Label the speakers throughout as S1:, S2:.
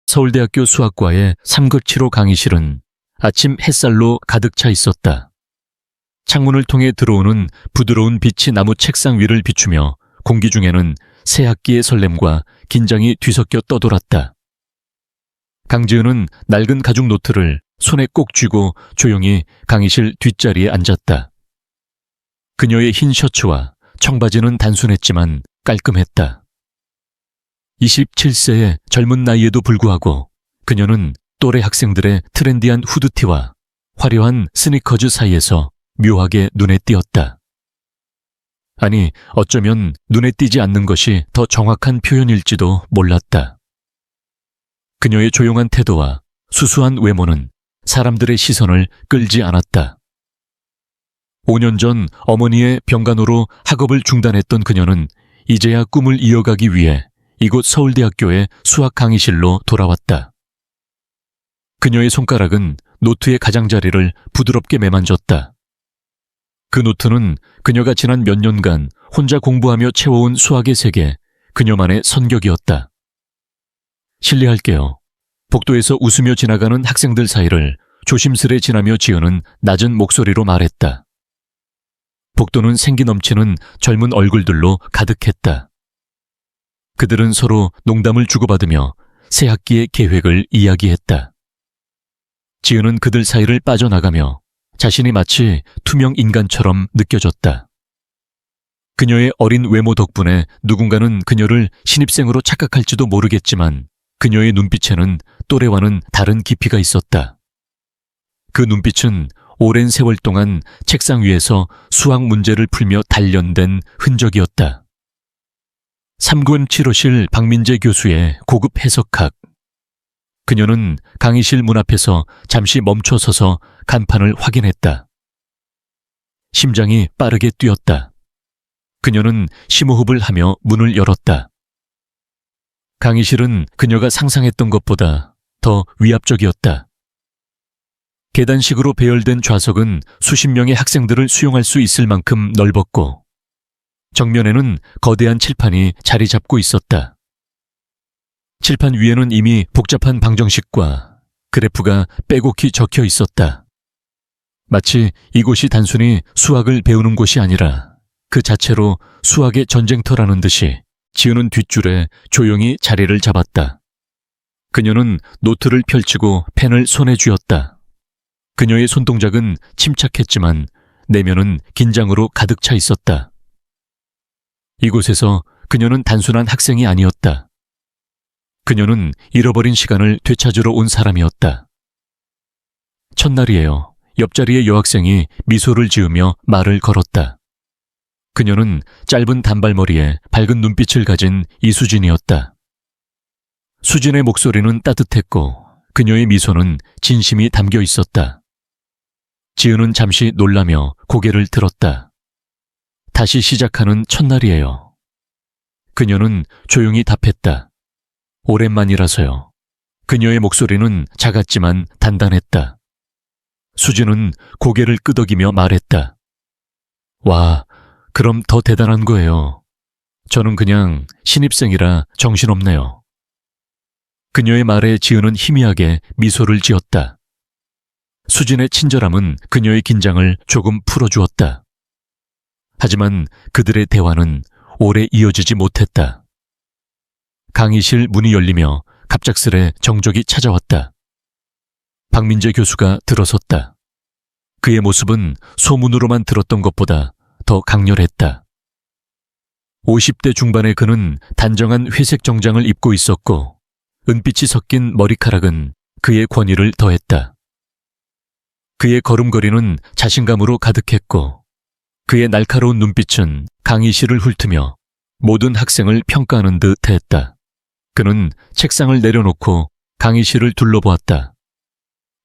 S1: 서울대학교 수학과의 3급치로 강의실은 아침 햇살로 가득 차 있었다. 창문을 통해 들어오는 부드러운 빛이 나무 책상 위를 비추며 공기 중에는 새 학기의 설렘과 긴장이 뒤섞여 떠돌았다. 강지은은 낡은 가죽 노트를 손에 꼭 쥐고 조용히 강의실 뒷자리에 앉았다. 그녀의 흰 셔츠와 청바지는 단순했지만 깔끔했다. 27세의 젊은 나이에도 불구하고 그녀는 또래 학생들의 트렌디한 후드티와 화려한 스니커즈 사이에서 묘하게 눈에 띄었다. 아니, 어쩌면 눈에 띄지 않는 것이 더 정확한 표현일지도 몰랐다. 그녀의 조용한 태도와 수수한 외모는 사람들의 시선을 끌지 않았다. 5년 전 어머니의 병간호로 학업을 중단했던 그녀는 이제야 꿈을 이어가기 위해 이곳 서울대학교의 수학 강의실로 돌아왔다. 그녀의 손가락은 노트의 가장자리를 부드럽게 매만졌다. 그 노트는 그녀가 지난 몇 년간 혼자 공부하며 채워온 수학의 세계, 그녀만의 선격이었다. 실례할게요. 복도에서 웃으며 지나가는 학생들 사이를 조심스레 지나며 지은은 낮은 목소리로 말했다. 복도는 생기 넘치는 젊은 얼굴들로 가득했다. 그들은 서로 농담을 주고받으며 새 학기의 계획을 이야기했다. 지은은 그들 사이를 빠져나가며 자신이 마치 투명 인간처럼 느껴졌다. 그녀의 어린 외모 덕분에 누군가는 그녀를 신입생으로 착각할지도 모르겠지만 그녀의 눈빛에는 또래와는 다른 깊이가 있었다. 그 눈빛은 오랜 세월 동안 책상 위에서 수학 문제를 풀며 단련된 흔적이었다. 3군 치료실 박민재 교수의 고급 해석학. 그녀는 강의실 문 앞에서 잠시 멈춰서서 간판을 확인했다. 심장이 빠르게 뛰었다. 그녀는 심호흡을 하며 문을 열었다. 강의실은 그녀가 상상했던 것보다 더 위압적이었다. 계단식으로 배열된 좌석은 수십 명의 학생들을 수용할 수 있을 만큼 넓었고 정면에는 거대한 칠판이 자리 잡고 있었다. 칠판 위에는 이미 복잡한 방정식과 그래프가 빼곡히 적혀 있었다. 마치 이곳이 단순히 수학을 배우는 곳이 아니라 그 자체로 수학의 전쟁터라는 듯이 지은은 뒷줄에 조용히 자리를 잡았다. 그녀는 노트를 펼치고 펜을 손에 쥐었다. 그녀의 손동작은 침착했지만 내면은 긴장으로 가득 차 있었다. 이곳에서 그녀는 단순한 학생이 아니었다. 그녀는 잃어버린 시간을 되찾으러 온 사람이었다. 첫날이에요. 옆자리의 여학생이 미소를 지으며 말을 걸었다. 그녀는 짧은 단발머리에 밝은 눈빛을 가진 이수진이었다. 수진의 목소리는 따뜻했고 그녀의 미소는 진심이 담겨 있었다. 지은은 잠시 놀라며 고개를 들었다. 다시 시작하는 첫날이에요. 그녀는 조용히 답했다. 오랜만이라서요. 그녀의 목소리는 작았지만 단단했다. 수진은 고개를 끄덕이며 말했다. 와, 그럼 더 대단한 거예요. 저는 그냥 신입생이라 정신없네요. 그녀의 말에 지은은 희미하게 미소를 지었다. 수진의 친절함은 그녀의 긴장을 조금 풀어주었다. 하지만 그들의 대화는 오래 이어지지 못했다. 강의실 문이 열리며 갑작스레 정적이 찾아왔다. 박민재 교수가 들어섰다. 그의 모습은 소문으로만 들었던 것보다 더 강렬했다. 50대 중반의 그는 단정한 회색 정장을 입고 있었고 은빛이 섞인 머리카락은 그의 권위를 더했다. 그의 걸음걸이는 자신감으로 가득했고 그의 날카로운 눈빛은 강의실을 훑으며 모든 학생을 평가하는 듯 했다. 그는 책상을 내려놓고 강의실을 둘러보았다.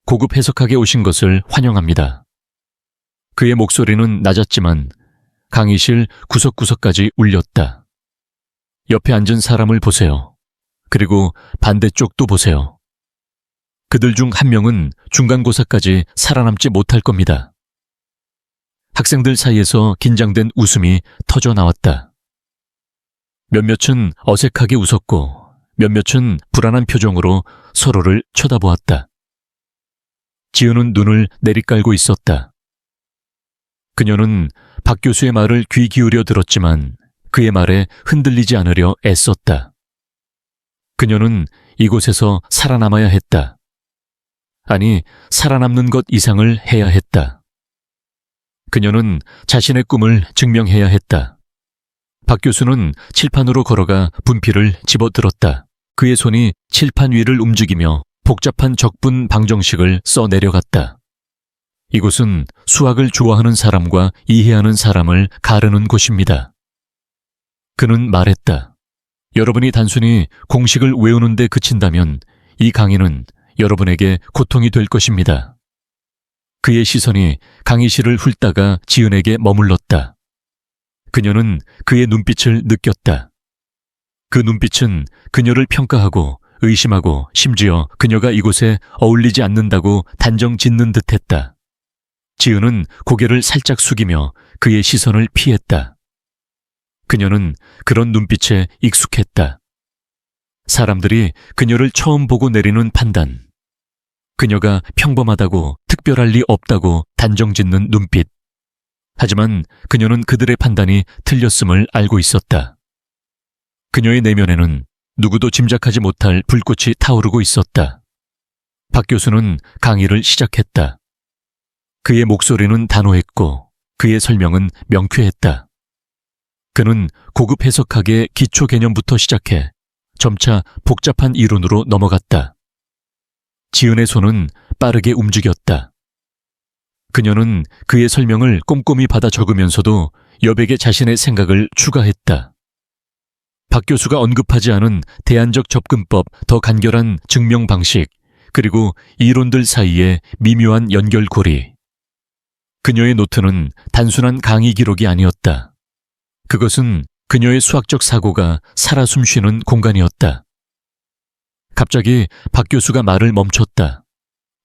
S1: 고급 해석학에 오신 것을 환영합니다. 그의 목소리는 낮았지만 강의실 구석구석까지 울렸다. 옆에 앉은 사람을 보세요. 그리고 반대쪽도 보세요. 그들 중 한 명은 중간고사까지 살아남지 못할 겁니다. 학생들 사이에서 긴장된 웃음이 터져 나왔다. 몇몇은 어색하게 웃었고 몇몇은 불안한 표정으로 서로를 쳐다보았다. 지은은 눈을 내리깔고 있었다. 그녀는 박 교수의 말을 귀 기울여 들었지만 그의 말에 흔들리지 않으려 애썼다. 그녀는 이곳에서 살아남아야 했다. 아니, 살아남는 것 이상을 해야 했다. 그녀는 자신의 꿈을 증명해야 했다. 박 교수는 칠판으로 걸어가 분필을 집어들었다. 그의 손이 칠판 위를 움직이며 복잡한 적분 방정식을 써 내려갔다. 이곳은 수학을 좋아하는 사람과 이해하는 사람을 가르는 곳입니다. 그는 말했다. 여러분이 단순히 공식을 외우는 데 그친다면 이 강의는 여러분에게 고통이 될 것입니다. 그의 시선이 강의실을 훑다가 지은에게 머물렀다. 그녀는 그의 눈빛을 느꼈다. 그 눈빛은 그녀를 평가하고 의심하고 심지어 그녀가 이곳에 어울리지 않는다고 단정 짓는 듯했다. 지은은 고개를 살짝 숙이며 그의 시선을 피했다. 그녀는 그런 눈빛에 익숙했다. 사람들이 그녀를 처음 보고 내리는 판단. 그녀가 평범하다고 특별할 리 없다고 단정 짓는 눈빛. 하지만 그녀는 그들의 판단이 틀렸음을 알고 있었다. 그녀의 내면에는 누구도 짐작하지 못할 불꽃이 타오르고 있었다. 박 교수는 강의를 시작했다. 그의 목소리는 단호했고 그의 설명은 명쾌했다. 그는 고급 해석학의 기초 개념부터 시작해 점차 복잡한 이론으로 넘어갔다. 지은의 손은 빠르게 움직였다. 그녀는 그의 설명을 꼼꼼히 받아 적으면서도 여백에 자신의 생각을 추가했다. 박 교수가 언급하지 않은 대안적 접근법, 더 간결한 증명 방식, 그리고 이론들 사이의 미묘한 연결고리. 그녀의 노트는 단순한 강의 기록이 아니었다. 그것은 그녀의 수학적 사고가 살아 숨쉬는 공간이었다. 갑자기 박 교수가 말을 멈췄다.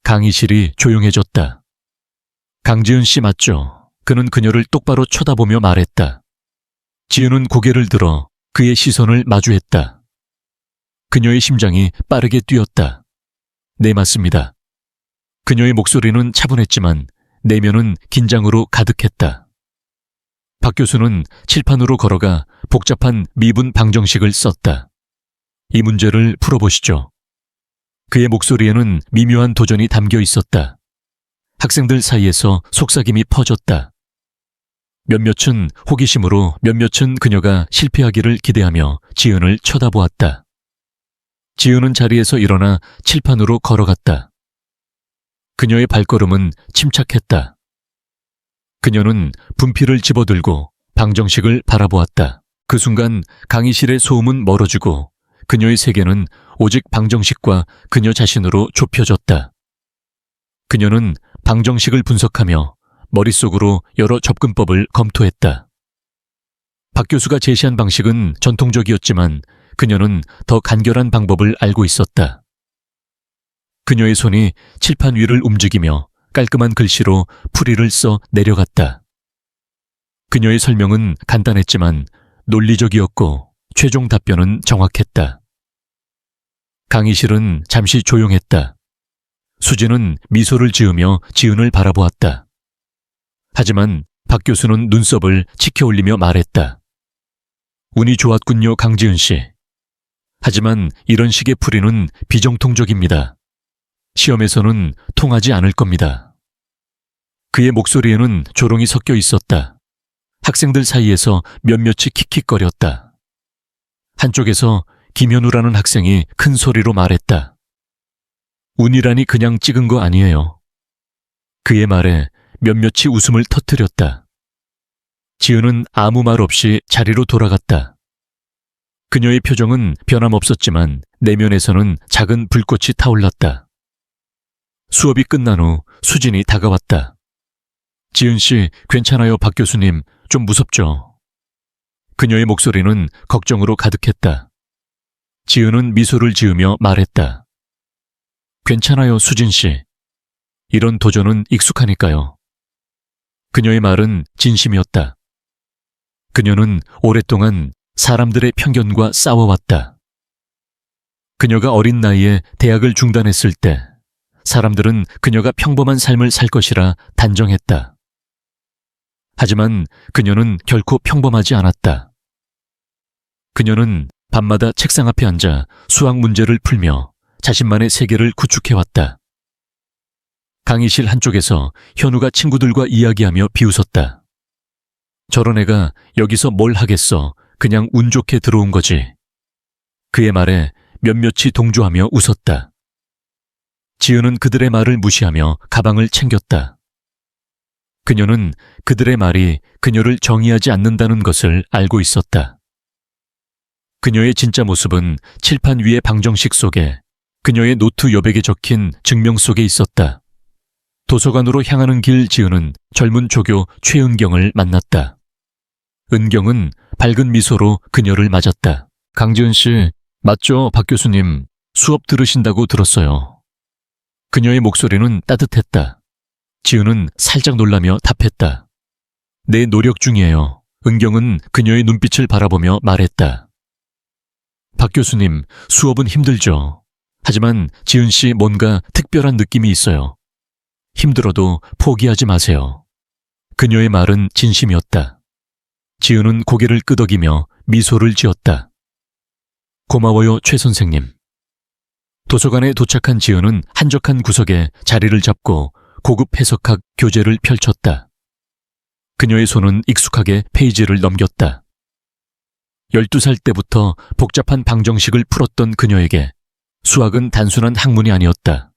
S1: 강의실이 조용해졌다. 강지은 씨 맞죠? 그는 그녀를 똑바로 쳐다보며 말했다. 지은은 고개를 들어 그의 시선을 마주했다. 그녀의 심장이 빠르게 뛰었다. 네, 맞습니다. 그녀의 목소리는 차분했지만 내면은 긴장으로 가득했다. 박 교수는 칠판으로 걸어가 복잡한 미분 방정식을 썼다. 이 문제를 풀어보시죠. 그의 목소리에는 미묘한 도전이 담겨 있었다. 학생들 사이에서 속삭임이 퍼졌다. 몇몇은 호기심으로, 몇몇은 그녀가 실패하기를 기대하며 지은을 쳐다보았다. 지은은 자리에서 일어나 칠판으로 걸어갔다. 그녀의 발걸음은 침착했다. 그녀는 분필을 집어들고 방정식을 바라보았다. 그 순간 강의실의 소음은 멀어지고 그녀의 세계는 오직 방정식과 그녀 자신으로 좁혀졌다. 그녀는 방정식을 분석하며 머릿속으로 여러 접근법을 검토했다. 박 교수가 제시한 방식은 전통적이었지만 그녀는 더 간결한 방법을 알고 있었다. 그녀의 손이 칠판 위를 움직이며 깔끔한 글씨로 풀이를 써 내려갔다. 그녀의 설명은 간단했지만 논리적이었고 최종 답변은 정확했다. 강의실은 잠시 조용했다. 수지는 미소를 지으며 지은을 바라보았다. 하지만 박 교수는 눈썹을 치켜 올리며 말했다. 운이 좋았군요, 강지은 씨. 하지만 이런 식의 풀이는 비정통적입니다. 시험에서는 통하지 않을 겁니다. 그의 목소리에는 조롱이 섞여 있었다. 학생들 사이에서 몇몇이 킥킥거렸다. 한쪽에서 김현우라는 학생이 큰 소리로 말했다. 운이라니 그냥 찍은 거 아니에요. 그의 말에 몇몇이 웃음을 터뜨렸다. 지은은 아무 말 없이 자리로 돌아갔다. 그녀의 표정은 변함없었지만 내면에서는 작은 불꽃이 타올랐다. 수업이 끝난 후 수진이 다가왔다. 지은 씨, 괜찮아요, 박 교수님. 좀 무섭죠? 그녀의 목소리는 걱정으로 가득했다. 지은은 미소를 지으며 말했다. 괜찮아요, 수진 씨. 이런 도전은 익숙하니까요. 그녀의 말은 진심이었다. 그녀는 오랫동안 사람들의 편견과 싸워왔다. 그녀가 어린 나이에 대학을 중단했을 때 사람들은 그녀가 평범한 삶을 살 것이라 단정했다. 하지만 그녀는 결코 평범하지 않았다. 그녀는 밤마다 책상 앞에 앉아 수학 문제를 풀며 자신만의 세계를 구축해왔다. 강의실 한쪽에서 현우가 친구들과 이야기하며 비웃었다. 저런 애가 여기서 뭘 하겠어. 그냥 운 좋게 들어온 거지. 그의 말에 몇몇이 동조하며 웃었다. 지은은 그들의 말을 무시하며 가방을 챙겼다. 그녀는 그들의 말이 그녀를 정의하지 않는다는 것을 알고 있었다. 그녀의 진짜 모습은 칠판 위의 방정식 속에 그녀의 노트 여백에 적힌 증명 속에 있었다. 도서관으로 향하는 길 지은은 젊은 조교 최은경을 만났다. 은경은 밝은 미소로 그녀를 맞았다. 강지은 씨, 맞죠? 박 교수님, 수업 들으신다고 들었어요. 그녀의 목소리는 따뜻했다. 지은은 살짝 놀라며 답했다. 내 노력 중이에요. 은경은 그녀의 눈빛을 바라보며 말했다. 박 교수님, 수업은 힘들죠. 하지만 지은 씨 뭔가 특별한 느낌이 있어요. 힘들어도 포기하지 마세요. 그녀의 말은 진심이었다. 지은은 고개를 끄덕이며 미소를 지었다. 고마워요, 최 선생님. 도서관에 도착한 지은은 한적한 구석에 자리를 잡고 고급 해석학 교재를 펼쳤다. 그녀의 손은 익숙하게 페이지를 넘겼다. 12살 때부터 복잡한 방정식을 풀었던 그녀에게 수학은 단순한 학문이 아니었다.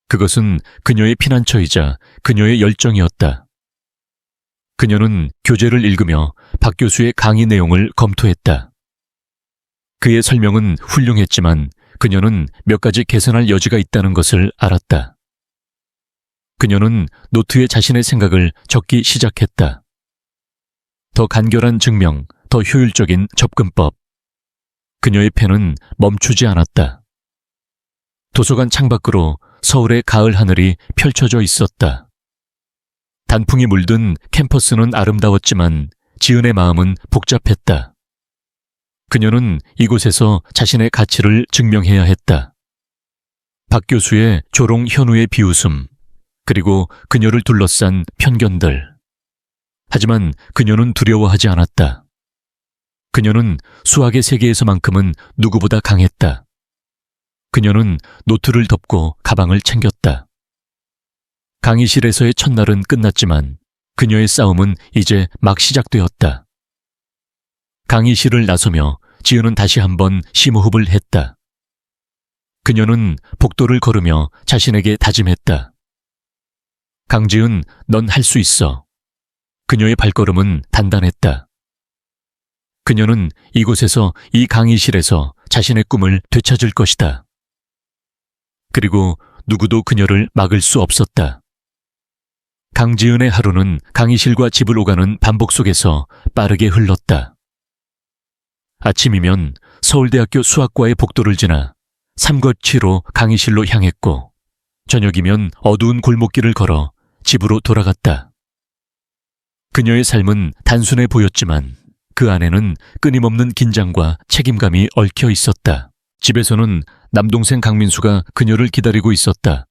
S1: 그것은 그녀의 피난처이자 그녀의 열정이었다. 그녀는 교재를 읽으며 박 교수의 강의 내용을 검토했다. 그의 설명은 훌륭했지만 그녀는 몇 가지 개선할 여지가 있다는 것을 알았다. 그녀는 노트에 자신의 생각을 적기 시작했다. 더 간결한 증명, 더 효율적인 접근법. 그녀의 펜은 멈추지 않았다. 도서관 창밖으로 서울의 가을 하늘이 펼쳐져 있었다. 단풍이 물든 캠퍼스는 아름다웠지만 지은의 마음은 복잡했다. 그녀는 이곳에서 자신의 가치를 증명해야 했다. 박 교수의 조롱 현우의 비웃음, 그리고 그녀를 둘러싼 편견들. 하지만 그녀는 두려워하지 않았다. 그녀는 수학의 세계에서만큼은 누구보다 강했다. 그녀는 노트를 덮고 가방을 챙겼다. 강의실에서의 첫날은 끝났지만 그녀의 싸움은 이제 막 시작되었다. 강의실을 나서며 지은은 다시 한번 심호흡을 했다. 그녀는 복도를 걸으며 자신에게 다짐했다. 강지은, 넌 할 수 있어. 그녀의 발걸음은 단단했다. 그녀는 이곳에서, 이 강의실에서 자신의 꿈을 되찾을 것이다. 그리고 누구도 그녀를 막을 수 없었다. 강지은의 하루는 강의실과 집을 오가는 반복 속에서 빠르게 흘렀다. 아침이면 서울대학교 수학과의 복도를 지나 삼거치로 강의실로 향했고, 저녁이면 어두운 골목길을 걸어 집으로 돌아갔다. 그녀의 삶은 단순해 보였지만 그 안에는 끊임없는 긴장과 책임감이 얽혀 있었다. 집에서는 남동생 강민수가 그녀를 기다리고 있었다.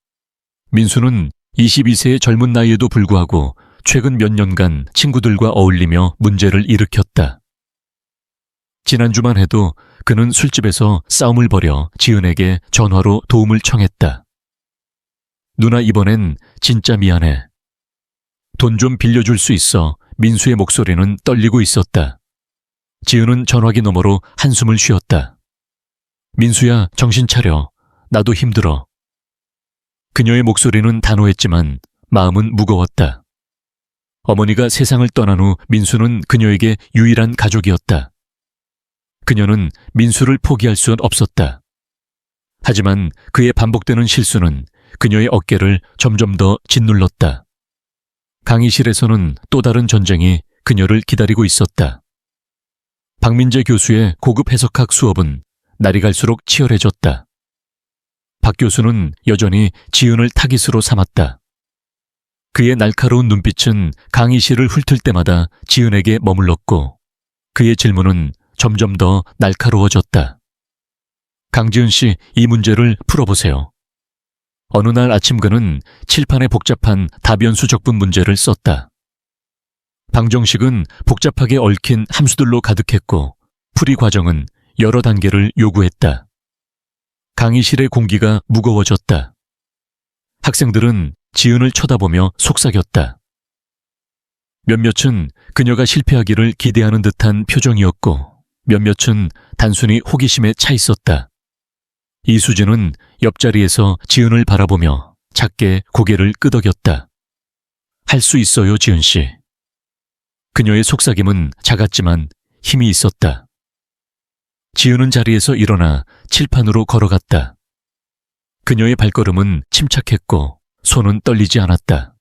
S1: 민수는 22세의 젊은 나이에도 불구하고 최근 몇 년간 친구들과 어울리며 문제를 일으켰다. 지난주만 해도 그는 술집에서 싸움을 벌여 지은에게 전화로 도움을 청했다. 누나, 이번엔 진짜 미안해. 돈 좀 빌려줄 수 있어. 민수의 목소리는 떨리고 있었다. 지은은 전화기 너머로 한숨을 쉬었다. 민수야, 정신 차려. 나도 힘들어. 그녀의 목소리는 단호했지만 마음은 무거웠다. 어머니가 세상을 떠난 후 민수는 그녀에게 유일한 가족이었다. 그녀는 민수를 포기할 수는 없었다. 하지만 그의 반복되는 실수는 그녀의 어깨를 점점 더 짓눌렀다. 강의실에서는 또 다른 전쟁이 그녀를 기다리고 있었다. 박민재 교수의 고급 해석학 수업은 날이 갈수록 치열해졌다. 박 교수는 여전히 지은을 타깃으로 삼았다. 그의 날카로운 눈빛은 강의실을 훑을 때마다 지은에게 머물렀고, 그의 질문은 점점 더 날카로워졌다. 강지은 씨, 이 문제를 풀어보세요. 어느 날 아침 그는 칠판에 복잡한 다변수 적분 문제를 썼다. 방정식은 복잡하게 얽힌 함수들로 가득했고 풀이 과정은 여러 단계를 요구했다. 강의실의 공기가 무거워졌다. 학생들은 지은을 쳐다보며 속삭였다. 몇몇은 그녀가 실패하기를 기대하는 듯한 표정이었고 몇몇은 단순히 호기심에 차 있었다. 이수진은 옆자리에서 지은을 바라보며 작게 고개를 끄덕였다. 할 수 있어요, 지은 씨. 그녀의 속삭임은 작았지만 힘이 있었다. 지은은 자리에서 일어나 칠판으로 걸어갔다. 그녀의 발걸음은 침착했고 손은 떨리지 않았다.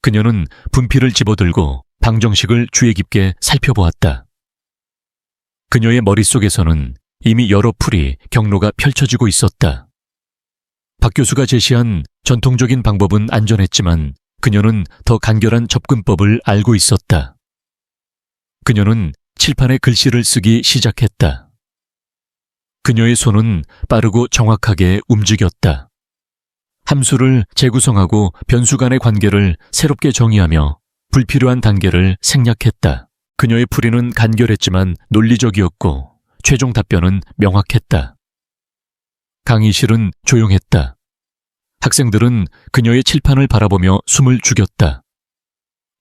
S1: 그녀는 분필을 집어들고 방정식을 주의 깊게 살펴보았다. 그녀의 머릿속에서는 이미 여러 풀이 경로가 펼쳐지고 있었다. 박 교수가 제시한 전통적인 방법은 안전했지만 그녀는 더 간결한 접근법을 알고 있었다. 그녀는 칠판에 글씨를 쓰기 시작했다. 그녀의 손은 빠르고 정확하게 움직였다. 함수를 재구성하고 변수 간의 관계를 새롭게 정의하며 불필요한 단계를 생략했다. 그녀의 풀이는 간결했지만 논리적이었고 최종 답변은 명확했다. 강의실은 조용했다. 학생들은 그녀의 칠판을 바라보며 숨을 죽였다.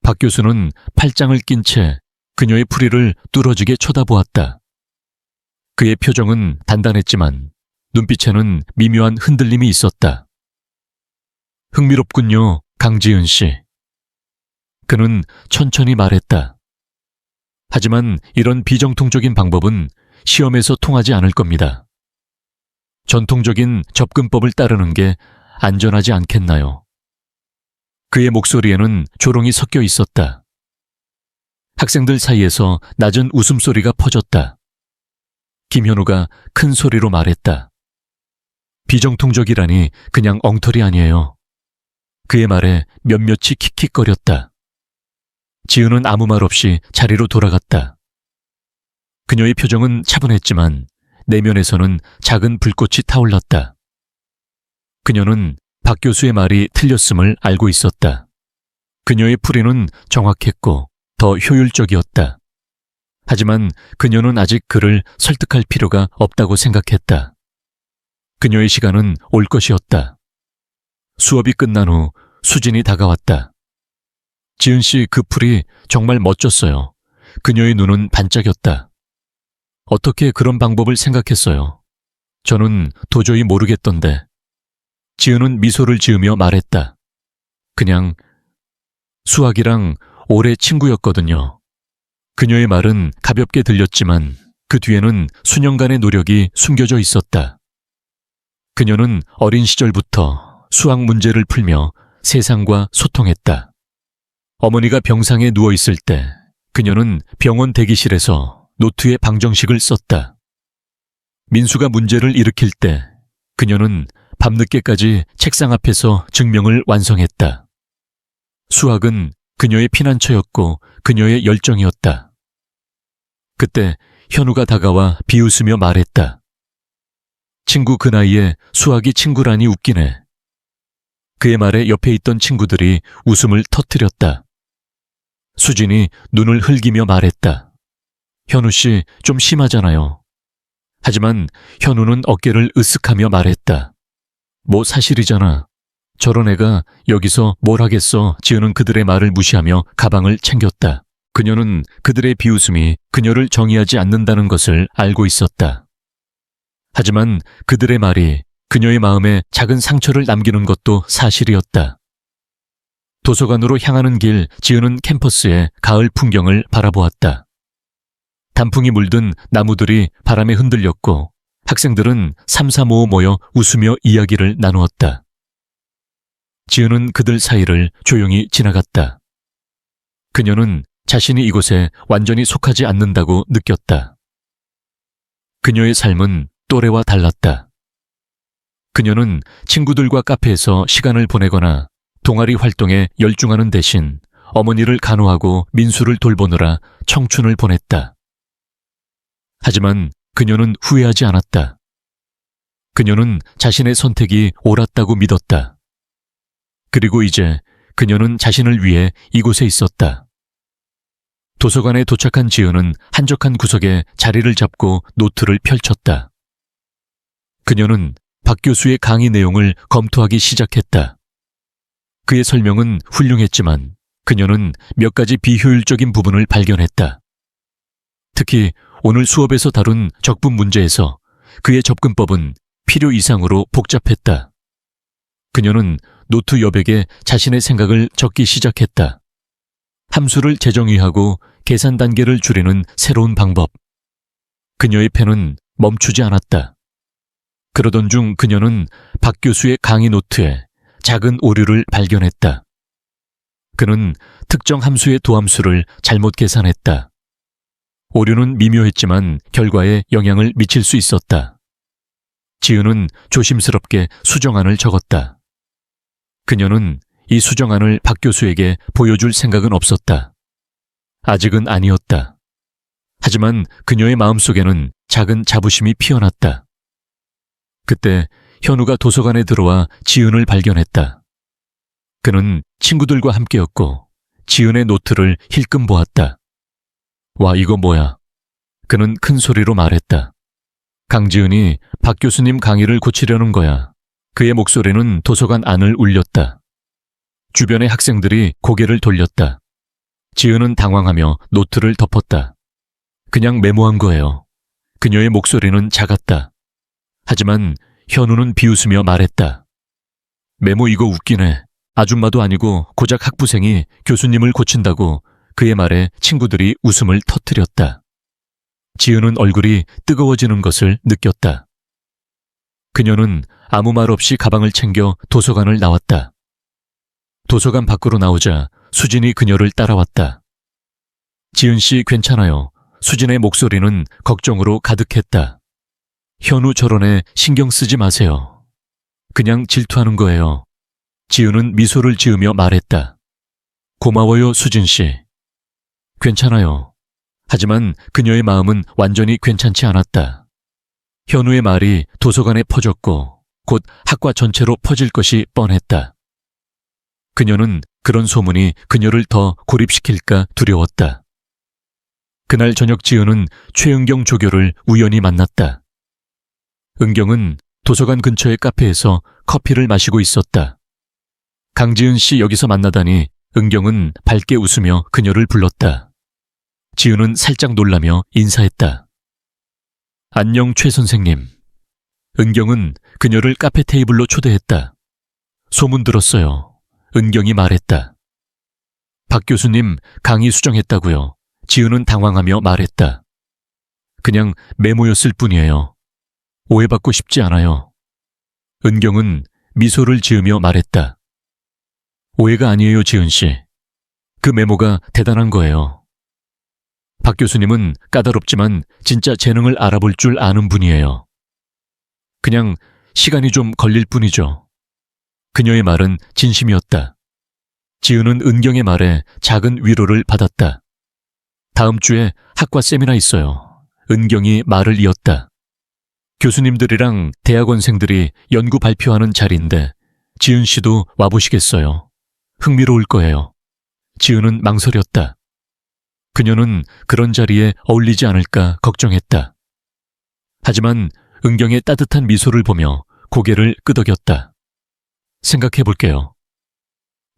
S1: 박 교수는 팔짱을 낀 채 그녀의 풀이를 뚫어지게 쳐다보았다. 그의 표정은 단단했지만 눈빛에는 미묘한 흔들림이 있었다. 흥미롭군요, 강지은 씨. 그는 천천히 말했다. 하지만 이런 비정통적인 방법은 시험에서 통하지 않을 겁니다. 전통적인 접근법을 따르는 게 안전하지 않겠나요? 그의 목소리에는 조롱이 섞여 있었다. 학생들 사이에서 낮은 웃음소리가 퍼졌다. 김현우가 큰 소리로 말했다. 비정통적이라니 그냥 엉터리 아니에요. 그의 말에 몇몇이 킥킥거렸다. 지은은 아무 말 없이 자리로 돌아갔다. 그녀의 표정은 차분했지만 내면에서는 작은 불꽃이 타올랐다. 그녀는 박 교수의 말이 틀렸음을 알고 있었다. 그녀의 풀이는 정확했고 더 효율적이었다. 하지만 그녀는 아직 그를 설득할 필요가 없다고 생각했다. 그녀의 시간은 올 것이었다. 수업이 끝난 후 수진이 다가왔다. 지은 씨, 그 풀이 정말 멋졌어요. 그녀의 눈은 반짝였다. 어떻게 그런 방법을 생각했어요? 저는 도저히 모르겠던데. 지은은 미소를 지으며 말했다. 그냥 수학이랑 오래 친구였거든요. 그녀의 말은 가볍게 들렸지만 그 뒤에는 수년간의 노력이 숨겨져 있었다. 그녀는 어린 시절부터 수학 문제를 풀며 세상과 소통했다. 어머니가 병상에 누워 있을 때 그녀는 병원 대기실에서 노트에 방정식을 썼다. 민수가 문제를 일으킬 때 그녀는 밤늦게까지 책상 앞에서 증명을 완성했다. 수학은 그녀의 피난처였고 그녀의 열정이었다. 그때 현우가 다가와 비웃으며 말했다. 친구, 그 나이에 수학이 친구라니 웃기네. 그의 말에 옆에 있던 친구들이 웃음을 터뜨렸다. 수진이 눈을 흘기며 말했다. 현우 씨, 좀 심하잖아요. 하지만 현우는 어깨를 으쓱하며 말했다. 뭐 사실이잖아. 저런 애가 여기서 뭘 하겠어. 지은은 그들의 말을 무시하며 가방을 챙겼다. 그녀는 그들의 비웃음이 그녀를 정의하지 않는다는 것을 알고 있었다. 하지만 그들의 말이 그녀의 마음에 작은 상처를 남기는 것도 사실이었다. 도서관으로 향하는 길, 지은은 캠퍼스의 가을 풍경을 바라보았다. 단풍이 물든 나무들이 바람에 흔들렸고 학생들은 삼삼오오 모여 웃으며 이야기를 나누었다. 지은은 그들 사이를 조용히 지나갔다. 그녀는 자신이 이곳에 완전히 속하지 않는다고 느꼈다. 그녀의 삶은 또래와 달랐다. 그녀는 친구들과 카페에서 시간을 보내거나 동아리 활동에 열중하는 대신 어머니를 간호하고 민수를 돌보느라 청춘을 보냈다. 하지만 그녀는 후회하지 않았다. 그녀는 자신의 선택이 옳았다고 믿었다. 그리고 이제 그녀는 자신을 위해 이곳에 있었다. 도서관에 도착한 지은은 한적한 구석에 자리를 잡고 노트를 펼쳤다. 그녀는 박 교수의 강의 내용을 검토하기 시작했다. 그의 설명은 훌륭했지만 그녀는 몇 가지 비효율적인 부분을 발견했다. 특히 오늘 수업에서 다룬 적분 문제에서 그의 접근법은 필요 이상으로 복잡했다. 그녀는 노트 여백에 자신의 생각을 적기 시작했다. 함수를 재정의하고 계산 단계를 줄이는 새로운 방법. 그녀의 펜은 멈추지 않았다. 그러던 중 그녀는 박 교수의 강의 노트에 작은 오류를 발견했다. 그는 특정 함수의 도함수를 잘못 계산했다. 오류는 미묘했지만 결과에 영향을 미칠 수 있었다. 지은은 조심스럽게 수정안을 적었다. 그녀는 이 수정안을 박 교수에게 보여줄 생각은 없었다. 아직은 아니었다. 하지만 그녀의 마음속에는 작은 자부심이 피어났다. 그때 현우가 도서관에 들어와 지은을 발견했다. 그는 친구들과 함께였고 지은의 노트를 힐끔 보았다. 와, 이거 뭐야? 그는 큰 소리로 말했다. 강지은이 박 교수님 강의를 고치려는 거야. 그의 목소리는 도서관 안을 울렸다. 주변의 학생들이 고개를 돌렸다. 지은은 당황하며 노트를 덮었다. 그냥 메모한 거예요. 그녀의 목소리는 작았다. 하지만 현우는 비웃으며 말했다. 메모 이거 웃기네. 아줌마도 아니고 고작 학부생이 교수님을 고친다고. 그의 말에 친구들이 웃음을 터뜨렸다. 지은은 얼굴이 뜨거워지는 것을 느꼈다. 그녀는 아무 말 없이 가방을 챙겨 도서관을 나왔다. 도서관 밖으로 나오자 수진이 그녀를 따라왔다. 지은 씨 괜찮아요. 수진의 목소리는 걱정으로 가득했다. 현우 저런에 신경 쓰지 마세요. 그냥 질투하는 거예요. 지은은 미소를 지으며 말했다. 고마워요, 수진 씨. 괜찮아요. 하지만 그녀의 마음은 완전히 괜찮지 않았다. 현우의 말이 도서관에 퍼졌고 곧 학과 전체로 퍼질 것이 뻔했다. 그녀는 그런 소문이 그녀를 더 고립시킬까 두려웠다. 그날 저녁 지은은 최은경 조교를 우연히 만났다. 은경은 도서관 근처의 카페에서 커피를 마시고 있었다. 강지은 씨 여기서 만나다니. 은경은 밝게 웃으며 그녀를 불렀다. 지은은 살짝 놀라며 인사했다. 안녕 최 선생님. 은경은 그녀를 카페 테이블로 초대했다. 소문 들었어요. 은경이 말했다. 박 교수님 강의 수정했다고요. 지은은 당황하며 말했다. 그냥 메모였을 뿐이에요. 오해받고 싶지 않아요. 은경은 미소를 지으며 말했다. 오해가 아니에요, 지은 씨. 그 메모가 대단한 거예요. 박 교수님은 까다롭지만 진짜 재능을 알아볼 줄 아는 분이에요. 그냥 시간이 좀 걸릴 뿐이죠. 그녀의 말은 진심이었다. 지은은 은경의 말에 작은 위로를 받았다. 다음 주에 학과 세미나 있어요. 은경이 말을 이었다. 교수님들이랑 대학원생들이 연구 발표하는 자리인데 지은 씨도 와보시겠어요? 흥미로울 거예요. 지은은 망설였다. 그녀는 그런 자리에 어울리지 않을까 걱정했다. 하지만 은경의 따뜻한 미소를 보며 고개를 끄덕였다. 생각해 볼게요.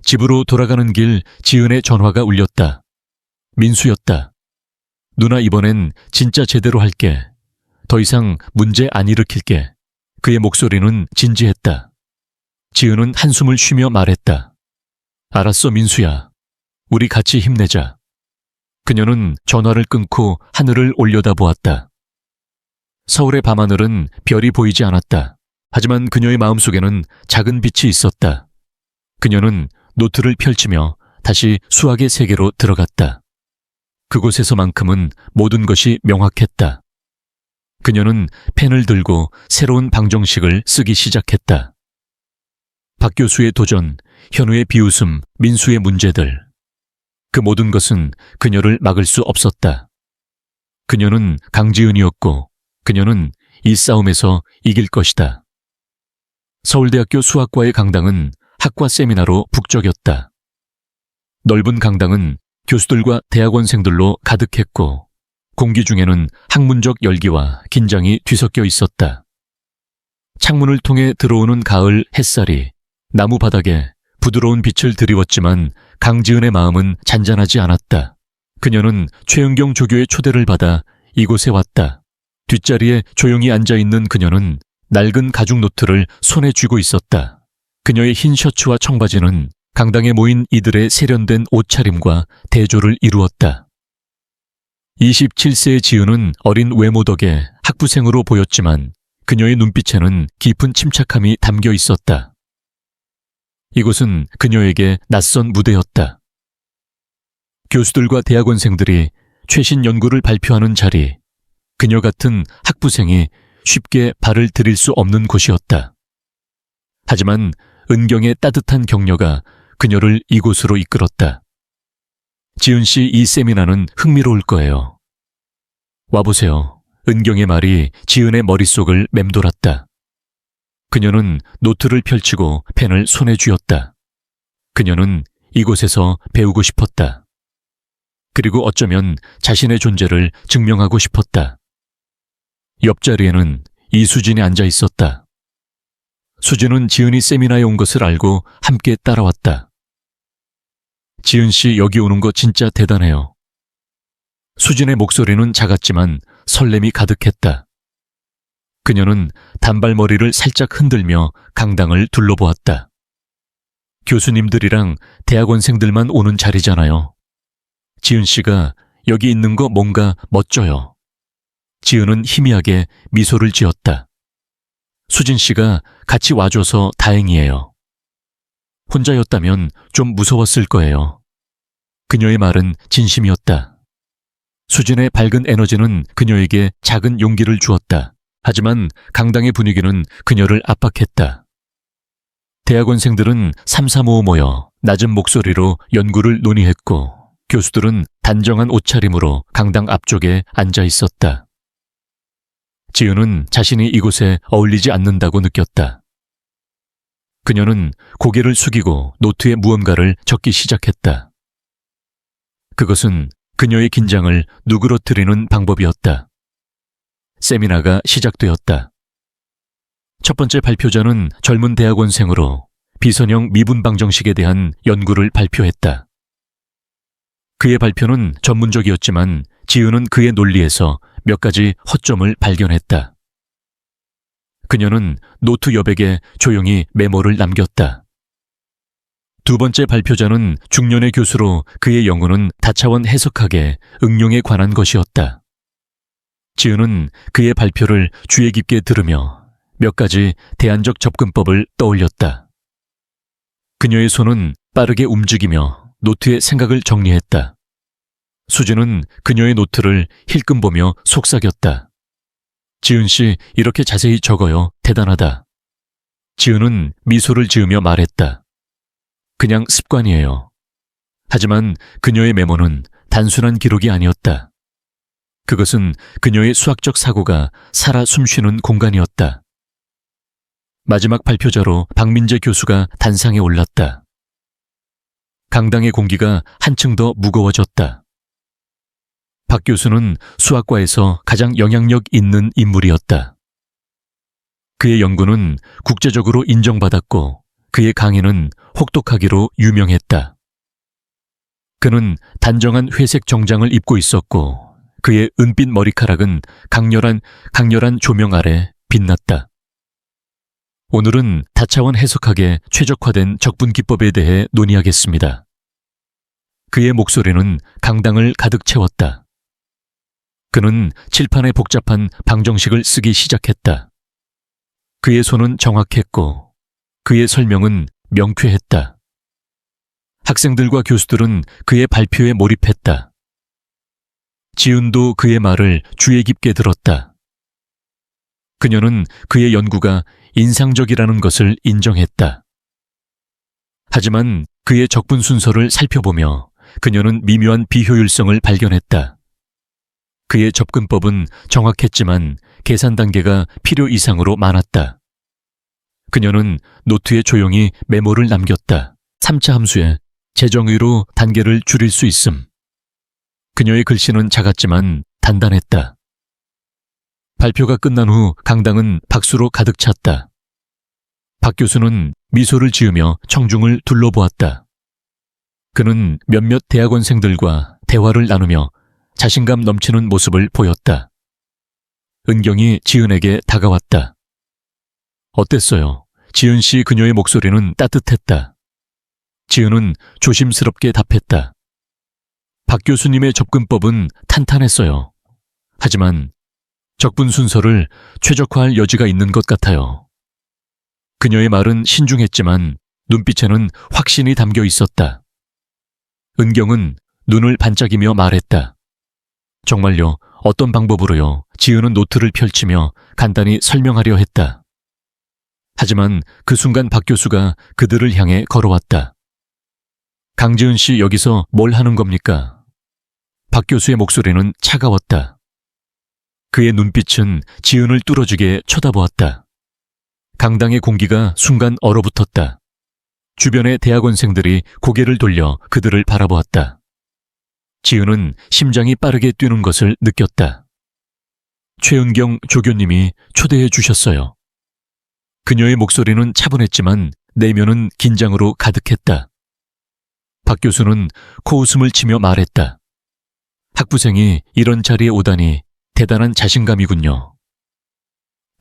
S1: 집으로 돌아가는 길 지은의 전화가 울렸다. 민수였다. 누나 이번엔 진짜 제대로 할게. 더 이상 문제 안 일으킬게. 그의 목소리는 진지했다. 지은은 한숨을 쉬며 말했다. 알았어, 민수야. 우리 같이 힘내자. 그녀는 전화를 끊고 하늘을 올려다보았다. 서울의 밤하늘은 별이 보이지 않았다. 하지만 그녀의 마음속에는 작은 빛이 있었다. 그녀는 노트를 펼치며 다시 수학의 세계로 들어갔다. 그곳에서만큼은 모든 것이 명확했다. 그녀는 펜을 들고 새로운 방정식을 쓰기 시작했다. 박 교수의 도전, 현우의 비웃음, 민수의 문제들. 그 모든 것은 그녀를 막을 수 없었다. 그녀는 강지은이었고 그녀는 이 싸움에서 이길 것이다. 서울대학교 수학과의 강당은 학과 세미나로 북적였다. 넓은 강당은 교수들과 대학원생들로 가득했고 공기 중에는 학문적 열기와 긴장이 뒤섞여 있었다. 창문을 통해 들어오는 가을 햇살이 나무 바닥에 부드러운 빛을 드리웠지만 강지은의 마음은 잔잔하지 않았다. 그녀는 최은경 조교의 초대를 받아 이곳에 왔다. 뒷자리에 조용히 앉아있는 그녀는 낡은 가죽 노트를 손에 쥐고 있었다. 그녀의 흰 셔츠와 청바지는 강당에 모인 이들의 세련된 옷차림과 대조를 이루었다. 27세의 지은은 어린 외모 덕에 학부생으로 보였지만 그녀의 눈빛에는 깊은 침착함이 담겨 있었다. 이곳은 그녀에게 낯선 무대였다. 교수들과 대학원생들이 최신 연구를 발표하는 자리, 그녀 같은 학부생이 쉽게 발을 들일 수 없는 곳이었다. 하지만 은경의 따뜻한 격려가 그녀를 이곳으로 이끌었다. 지은 씨, 이 세미나는 흥미로울 거예요. 와보세요. 은경의 말이 지은의 머릿속을 맴돌았다. 그녀는 노트를 펼치고 펜을 손에 쥐었다. 그녀는 이곳에서 배우고 싶었다. 그리고 어쩌면 자신의 존재를 증명하고 싶었다. 옆자리에는 이수진이 앉아 있었다. 수진은 지은이 세미나에 온 것을 알고 함께 따라왔다. 지은 씨, 여기 오는 거 진짜 대단해요. 수진의 목소리는 작았지만 설렘이 가득했다. 그녀는 단발머리를 살짝 흔들며 강당을 둘러보았다. 교수님들이랑 대학원생들만 오는 자리잖아요. 지은 씨가 여기 있는 거 뭔가 멋져요. 지은은 희미하게 미소를 지었다. 수진 씨가 같이 와줘서 다행이에요. 혼자였다면 좀 무서웠을 거예요. 그녀의 말은 진심이었다. 수진의 밝은 에너지는 그녀에게 작은 용기를 주었다. 하지만 강당의 분위기는 그녀를 압박했다. 대학원생들은 삼삼오오 모여 낮은 목소리로 연구를 논의했고 교수들은 단정한 옷차림으로 강당 앞쪽에 앉아 있었다. 지은은 자신이 이곳에 어울리지 않는다고 느꼈다. 그녀는 고개를 숙이고 노트에 무언가를 적기 시작했다. 그것은 그녀의 긴장을 누그러뜨리는 방법이었다. 세미나가 시작되었다. 첫 번째 발표자는 젊은 대학원생으로 비선형 미분 방정식에 대한 연구를 발표했다. 그의 발표는 전문적이었지만 지은은 그의 논리에서 몇 가지 허점을 발견했다. 그녀는 노트 여백에 조용히 메모를 남겼다. 두 번째 발표자는 중년의 교수로 그의 연구는 다차원 해석학의 응용에 관한 것이었다. 지은은 그의 발표를 주의 깊게 들으며 몇 가지 대안적 접근법을 떠올렸다. 그녀의 손은 빠르게 움직이며 노트에 생각을 정리했다. 수진은 그녀의 노트를 힐끔 보며 속삭였다. 지은 씨, 이렇게 자세히 적어요. 대단하다. 지은은 미소를 지으며 말했다. 그냥 습관이에요. 하지만 그녀의 메모는 단순한 기록이 아니었다. 그것은 그녀의 수학적 사고가 살아 숨쉬는 공간이었다. 마지막 발표자로 박민재 교수가 단상에 올랐다. 강당의 공기가 한층 더 무거워졌다. 박 교수는 수학과에서 가장 영향력 있는 인물이었다. 그의 연구는 국제적으로 인정받았고 그의 강의는 혹독하기로 유명했다. 그는 단정한 회색 정장을 입고 있었고 그의 은빛 머리카락은 강렬한 조명 아래 빛났다. 오늘은 다차원 해석학에 최적화된 적분 기법에 대해 논의하겠습니다. 그의 목소리는 강당을 가득 채웠다. 그는 칠판에 복잡한 방정식을 쓰기 시작했다. 그의 손은 정확했고 그의 설명은 명쾌했다. 학생들과 교수들은 그의 발표에 몰입했다. 지은도 그의 말을 주의 깊게 들었다. 그녀는 그의 연구가 인상적이라는 것을 인정했다. 하지만 그의 적분 순서를 살펴보며 그녀는 미묘한 비효율성을 발견했다. 그의 접근법은 정확했지만 계산 단계가 필요 이상으로 많았다. 그녀는 노트에 조용히 메모를 남겼다. 3차 함수에 재정의로 단계를 줄일 수 있음. 그녀의 글씨는 작았지만 단단했다. 발표가 끝난 후 강당은 박수로 가득 찼다. 박 교수는 미소를 지으며 청중을 둘러보았다. 그는 몇몇 대학원생들과 대화를 나누며 자신감 넘치는 모습을 보였다. 은경이 지은에게 다가왔다. 어땠어요? 지은 씨 그녀의 목소리는 따뜻했다. 지은은 조심스럽게 답했다. 박 교수님의 접근법은 탄탄했어요. 하지만 적분 순서를 최적화할 여지가 있는 것 같아요. 그녀의 말은 신중했지만 눈빛에는 확신이 담겨 있었다. 은경은 눈을 반짝이며 말했다. 정말요? 어떤 방법으로요? 지은은 노트를 펼치며 간단히 설명하려 했다. 하지만 그 순간 박 교수가 그들을 향해 걸어왔다. 강지은 씨 여기서 뭘 하는 겁니까? 박 교수의 목소리는 차가웠다. 그의 눈빛은 지은을 뚫어지게 쳐다보았다. 강당의 공기가 순간 얼어붙었다. 주변의 대학원생들이 고개를 돌려 그들을 바라보았다. 지은은 심장이 빠르게 뛰는 것을 느꼈다. 최은경 조교님이 초대해 주셨어요. 그녀의 목소리는 차분했지만 내면은 긴장으로 가득했다. 박 교수는 코웃음을 치며 말했다. 학부생이 이런 자리에 오다니 대단한 자신감이군요.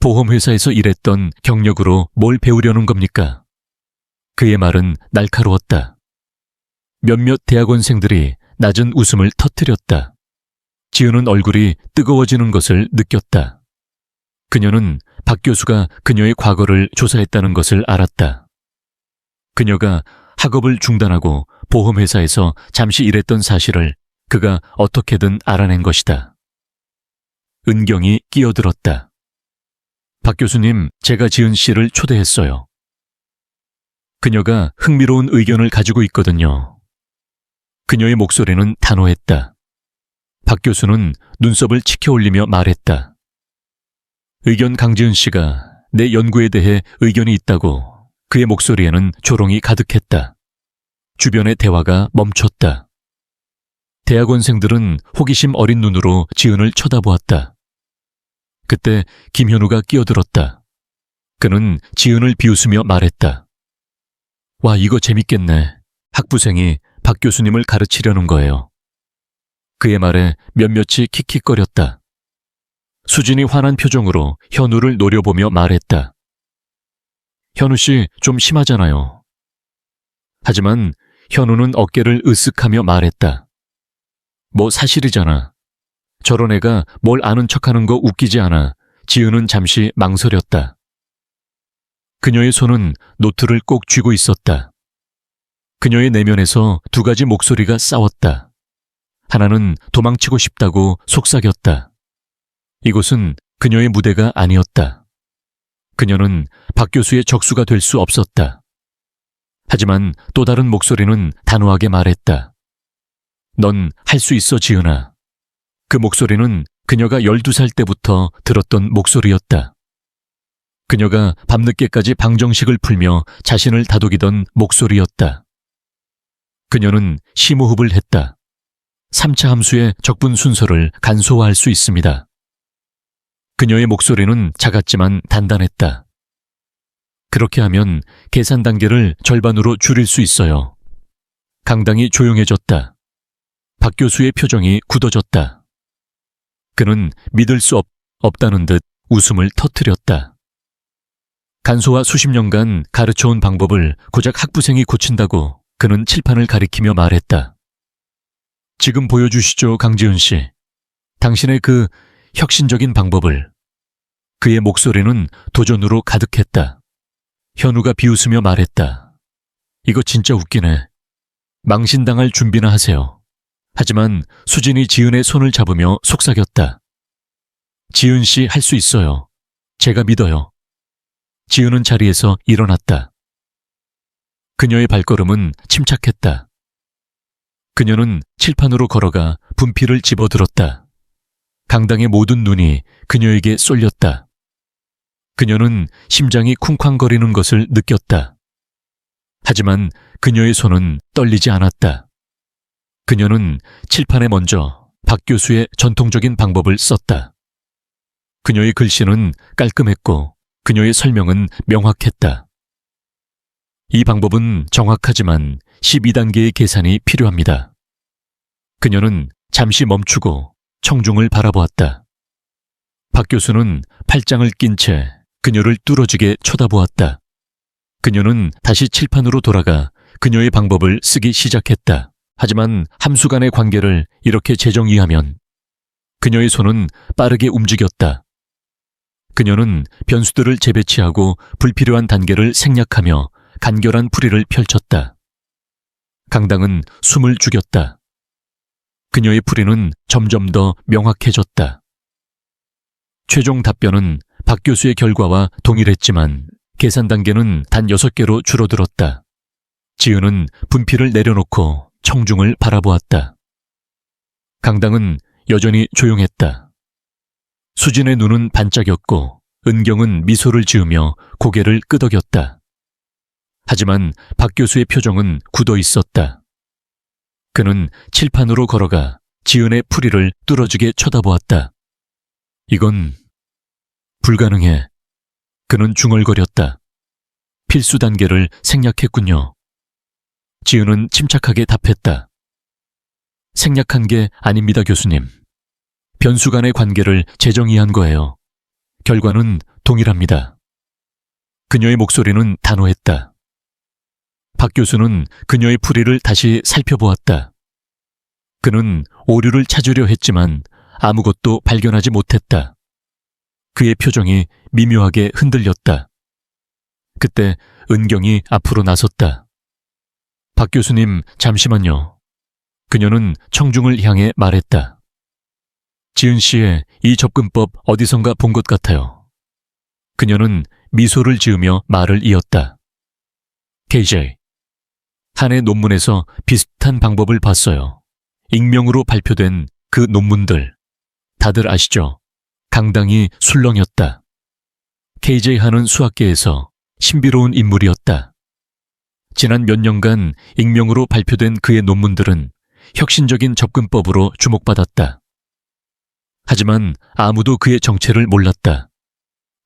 S1: 보험회사에서 일했던 경력으로 뭘 배우려는 겁니까? 그의 말은 날카로웠다. 몇몇 대학원생들이 낮은 웃음을 터뜨렸다. 지은은 얼굴이 뜨거워지는 것을 느꼈다. 그녀는 박 교수가 그녀의 과거를 조사했다는 것을 알았다. 그녀가 학업을 중단하고 보험회사에서 잠시 일했던 사실을 그가 어떻게든 알아낸 것이다. 은경이 끼어들었다. 박 교수님, 제가 지은 씨를 초대했어요. 그녀가 흥미로운 의견을 가지고 있거든요. 그녀의 목소리는 단호했다. 박 교수는 눈썹을 치켜 올리며 말했다. 의견 강지은 씨가 내 연구에 대해 의견이 있다고. 그의 목소리에는 조롱이 가득했다. 주변의 대화가 멈췄다. 대학원생들은 호기심 어린 눈으로 지은을 쳐다보았다. 그때 김현우가 끼어들었다. 그는 지은을 비웃으며 말했다. 와, 이거 재밌겠네. 학부생이 박 교수님을 가르치려는 거예요. 그의 말에 몇몇이 킥킥거렸다. 수진이 화난 표정으로 현우를 노려보며 말했다. 현우 씨 좀 심하잖아요. 하지만 현우는 어깨를 으쓱하며 말했다. 뭐 사실이잖아. 저런 애가 뭘 아는 척하는 거 웃기지 않아. 지은은 잠시 망설였다. 그녀의 손은 노트를 꼭 쥐고 있었다. 그녀의 내면에서 두 가지 목소리가 싸웠다. 하나는 도망치고 싶다고 속삭였다. 이곳은 그녀의 무대가 아니었다. 그녀는 박 교수의 적수가 될 수 없었다. 하지만 또 다른 목소리는 단호하게 말했다. 넌 할 수 있어, 지은아. 그 목소리는 그녀가 12살 때부터 들었던 목소리였다. 그녀가 밤늦게까지 방정식을 풀며 자신을 다독이던 목소리였다. 그녀는 심호흡을 했다. 3차 함수의 적분 순서를 간소화할 수 있습니다. 그녀의 목소리는 작았지만 단단했다. 그렇게 하면 계산 단계를 절반으로 줄일 수 있어요. 강당이 조용해졌다. 박 교수의 표정이 굳어졌다. 그는 믿을 수 없다는 듯 웃음을 터뜨렸다. 간소화 수십 년간 가르쳐온 방법을 고작 학부생이 고친다고 그는 칠판을 가리키며 말했다. 지금 보여주시죠, 강지은 씨. 당신의 그 혁신적인 방법을. 그의 목소리는 도전으로 가득했다. 현우가 비웃으며 말했다. 이거 진짜 웃기네. 망신당할 준비나 하세요. 하지만 수진이 지은의 손을 잡으며 속삭였다. 지은 씨 할 수 있어요. 제가 믿어요. 지은은 자리에서 일어났다. 그녀의 발걸음은 침착했다. 그녀는 칠판으로 걸어가 분필을 집어들었다. 강당의 모든 눈이 그녀에게 쏠렸다. 그녀는 심장이 쿵쾅거리는 것을 느꼈다. 하지만 그녀의 손은 떨리지 않았다. 그녀는 칠판에 먼저 박 교수의 전통적인 방법을 썼다. 그녀의 글씨는 깔끔했고 그녀의 설명은 명확했다. 이 방법은 정확하지만 12단계의 계산이 필요합니다. 그녀는 잠시 멈추고 청중을 바라보았다. 박 교수는 팔짱을 낀 채 그녀를 뚫어지게 쳐다보았다. 그녀는 다시 칠판으로 돌아가 그녀의 방법을 쓰기 시작했다. 하지만 함수 간의 관계를 이렇게 재정의하면 그녀의 손은 빠르게 움직였다. 그녀는 변수들을 재배치하고 불필요한 단계를 생략하며 간결한 풀이를 펼쳤다. 강당은 숨을 죽였다. 그녀의 풀이는 점점 더 명확해졌다. 최종 답변은 박 교수의 결과와 동일했지만 계산 단계는 단 6개로 줄어들었다. 지은은 분필을 내려놓고 청중을 바라보았다. 강당은 여전히 조용했다. 수진의 눈은 반짝였고 은경은 미소를 지으며 고개를 끄덕였다. 하지만 박 교수의 표정은 굳어 있었다. 그는 칠판으로 걸어가 지은의 풀이를 뚫어지게 쳐다보았다. 이건 불가능해. 그는 중얼거렸다. 필수 단계를 생략했군요. 지은은 침착하게 답했다. 생략한 게 아닙니다, 교수님. 변수 간의 관계를 재정의한 거예요. 결과는 동일합니다. 그녀의 목소리는 단호했다. 박 교수는 그녀의 풀이를 다시 살펴보았다. 그는 오류를 찾으려 했지만 아무것도 발견하지 못했다. 그의 표정이 미묘하게 흔들렸다. 그때 은경이 앞으로 나섰다. 박 교수님, 잠시만요. 그녀는 청중을 향해 말했다. 지은 씨의 이 접근법 어디선가 본 것 같아요. 그녀는 미소를 지으며 말을 이었다. KJ, 한 해 논문에서 비슷한 방법을 봤어요. 익명으로 발표된 그 논문들. 다들 아시죠? 강당이 술렁였다. KJ 한은 수학계에서 신비로운 인물이었다. 지난 몇 년간 익명으로 발표된 그의 논문들은 혁신적인 접근법으로 주목받았다. 하지만 아무도 그의 정체를 몰랐다.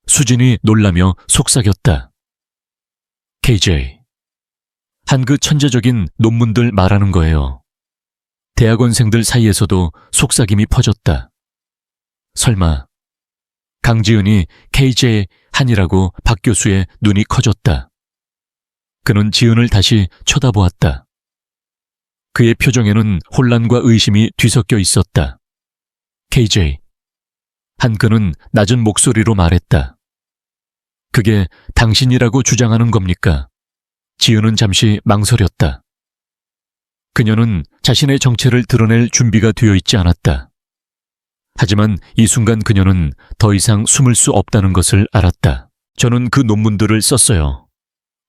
S1: 수진이 놀라며 속삭였다. KJ, 한 그 천재적인 논문들 말하는 거예요. 대학원생들 사이에서도 속삭임이 퍼졌다. 설마 강지은이 KJ 한이라고 박 교수의 눈이 커졌다. 그는 지은을 다시 쳐다보았다. 그의 표정에는 혼란과 의심이 뒤섞여 있었다. KJ. 한 그는 낮은 목소리로 말했다. 그게 당신이라고 주장하는 겁니까? 지은은 잠시 망설였다. 그녀는 자신의 정체를 드러낼 준비가 되어 있지 않았다. 하지만 이 순간 그녀는 더 이상 숨을 수 없다는 것을 알았다. 저는 그 논문들을 썼어요.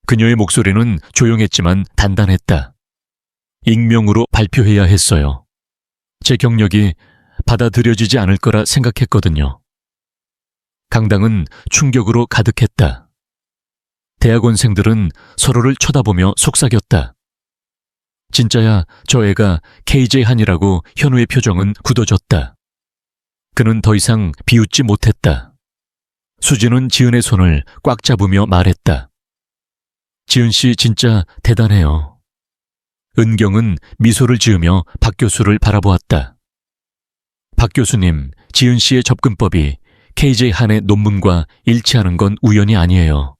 S1: 그녀의 목소리는 조용했지만 단단했다. 익명으로 발표해야 했어요. 제 경력이 받아들여지지 않을 거라 생각했거든요. 강당은 충격으로 가득했다. 대학원생들은 서로를 쳐다보며 속삭였다. 진짜야, 저 애가 KJ 한이라고 현우의 표정은 굳어졌다. 그는 더 이상 비웃지 못했다. 수진은 지은의 손을 꽉 잡으며 말했다. 지은 씨 진짜 대단해요. 은경은 미소를 지으며 박 교수를 바라보았다. 박 교수님, 지은 씨의 접근법이 KJ 한의 논문과 일치하는 건 우연이 아니에요.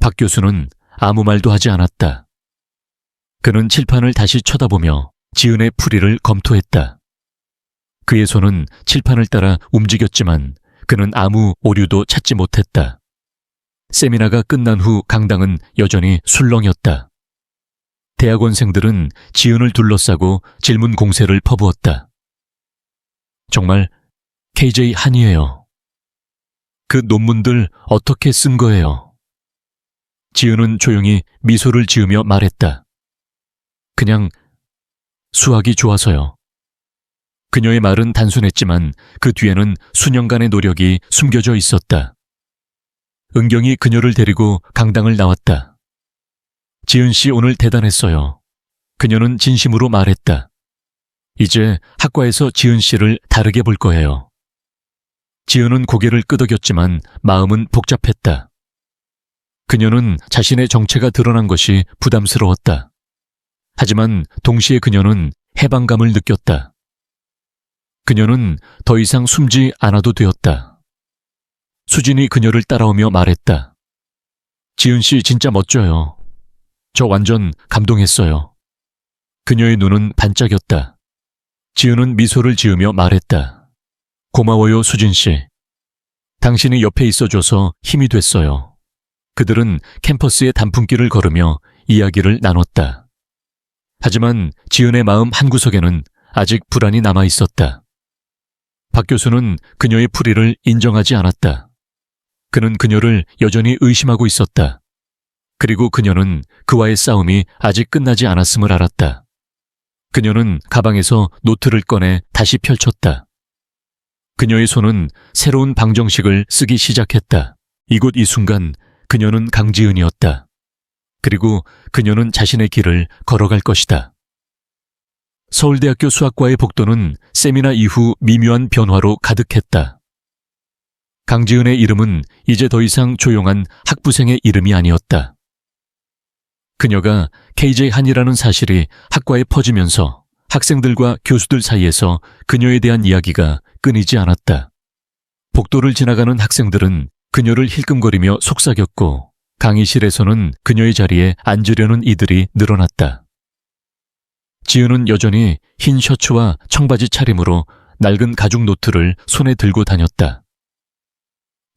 S1: 박 교수는 아무 말도 하지 않았다. 그는 칠판을 다시 쳐다보며 지은의 풀이를 검토했다. 그의 손은 칠판을 따라 움직였지만 그는 아무 오류도 찾지 못했다. 세미나가 끝난 후 강당은 여전히 술렁였다. 대학원생들은 지은을 둘러싸고 질문 공세를 퍼부었다. 정말 KJ 한이에요. 그 논문들 어떻게 쓴 거예요? 지은은 조용히 미소를 지으며 말했다. 그냥 수학이 좋아서요. 그녀의 말은 단순했지만 그 뒤에는 수년간의 노력이 숨겨져 있었다. 은경이 그녀를 데리고 강당을 나왔다. 지은 씨 오늘 대단했어요. 그녀는 진심으로 말했다. 이제 학과에서 지은 씨를 다르게 볼 거예요. 지은은 고개를 끄덕였지만 마음은 복잡했다. 그녀는 자신의 정체가 드러난 것이 부담스러웠다. 하지만 동시에 그녀는 해방감을 느꼈다. 그녀는 더 이상 숨지 않아도 되었다. 수진이 그녀를 따라오며 말했다. 지은 씨 진짜 멋져요. 저 완전 감동했어요. 그녀의 눈은 반짝였다. 지은은 미소를 지으며 말했다. 고마워요, 수진 씨. 당신이 옆에 있어줘서 힘이 됐어요. 그들은 캠퍼스의 단풍길을 걸으며 이야기를 나눴다. 하지만 지은의 마음 한구석에는 아직 불안이 남아 있었다. 박 교수는 그녀의 풀이를 인정하지 않았다. 그는 그녀를 여전히 의심하고 있었다. 그리고 그녀는 그와의 싸움이 아직 끝나지 않았음을 알았다. 그녀는 가방에서 노트를 꺼내 다시 펼쳤다. 그녀의 손은 새로운 방정식을 쓰기 시작했다. 이곳 이 순간 그녀는 강지은이었다. 그리고 그녀는 자신의 길을 걸어갈 것이다. 서울대학교 수학과의 복도는 세미나 이후 미묘한 변화로 가득했다. 강지은의 이름은 이제 더 이상 조용한 학부생의 이름이 아니었다. 그녀가 KJ 한이라는 사실이 학과에 퍼지면서 학생들과 교수들 사이에서 그녀에 대한 이야기가 끊이지 않았다. 복도를 지나가는 학생들은 그녀를 힐끔거리며 속삭였고 강의실에서는 그녀의 자리에 앉으려는 이들이 늘어났다. 지은은 여전히 흰 셔츠와 청바지 차림으로 낡은 가죽 노트를 손에 들고 다녔다.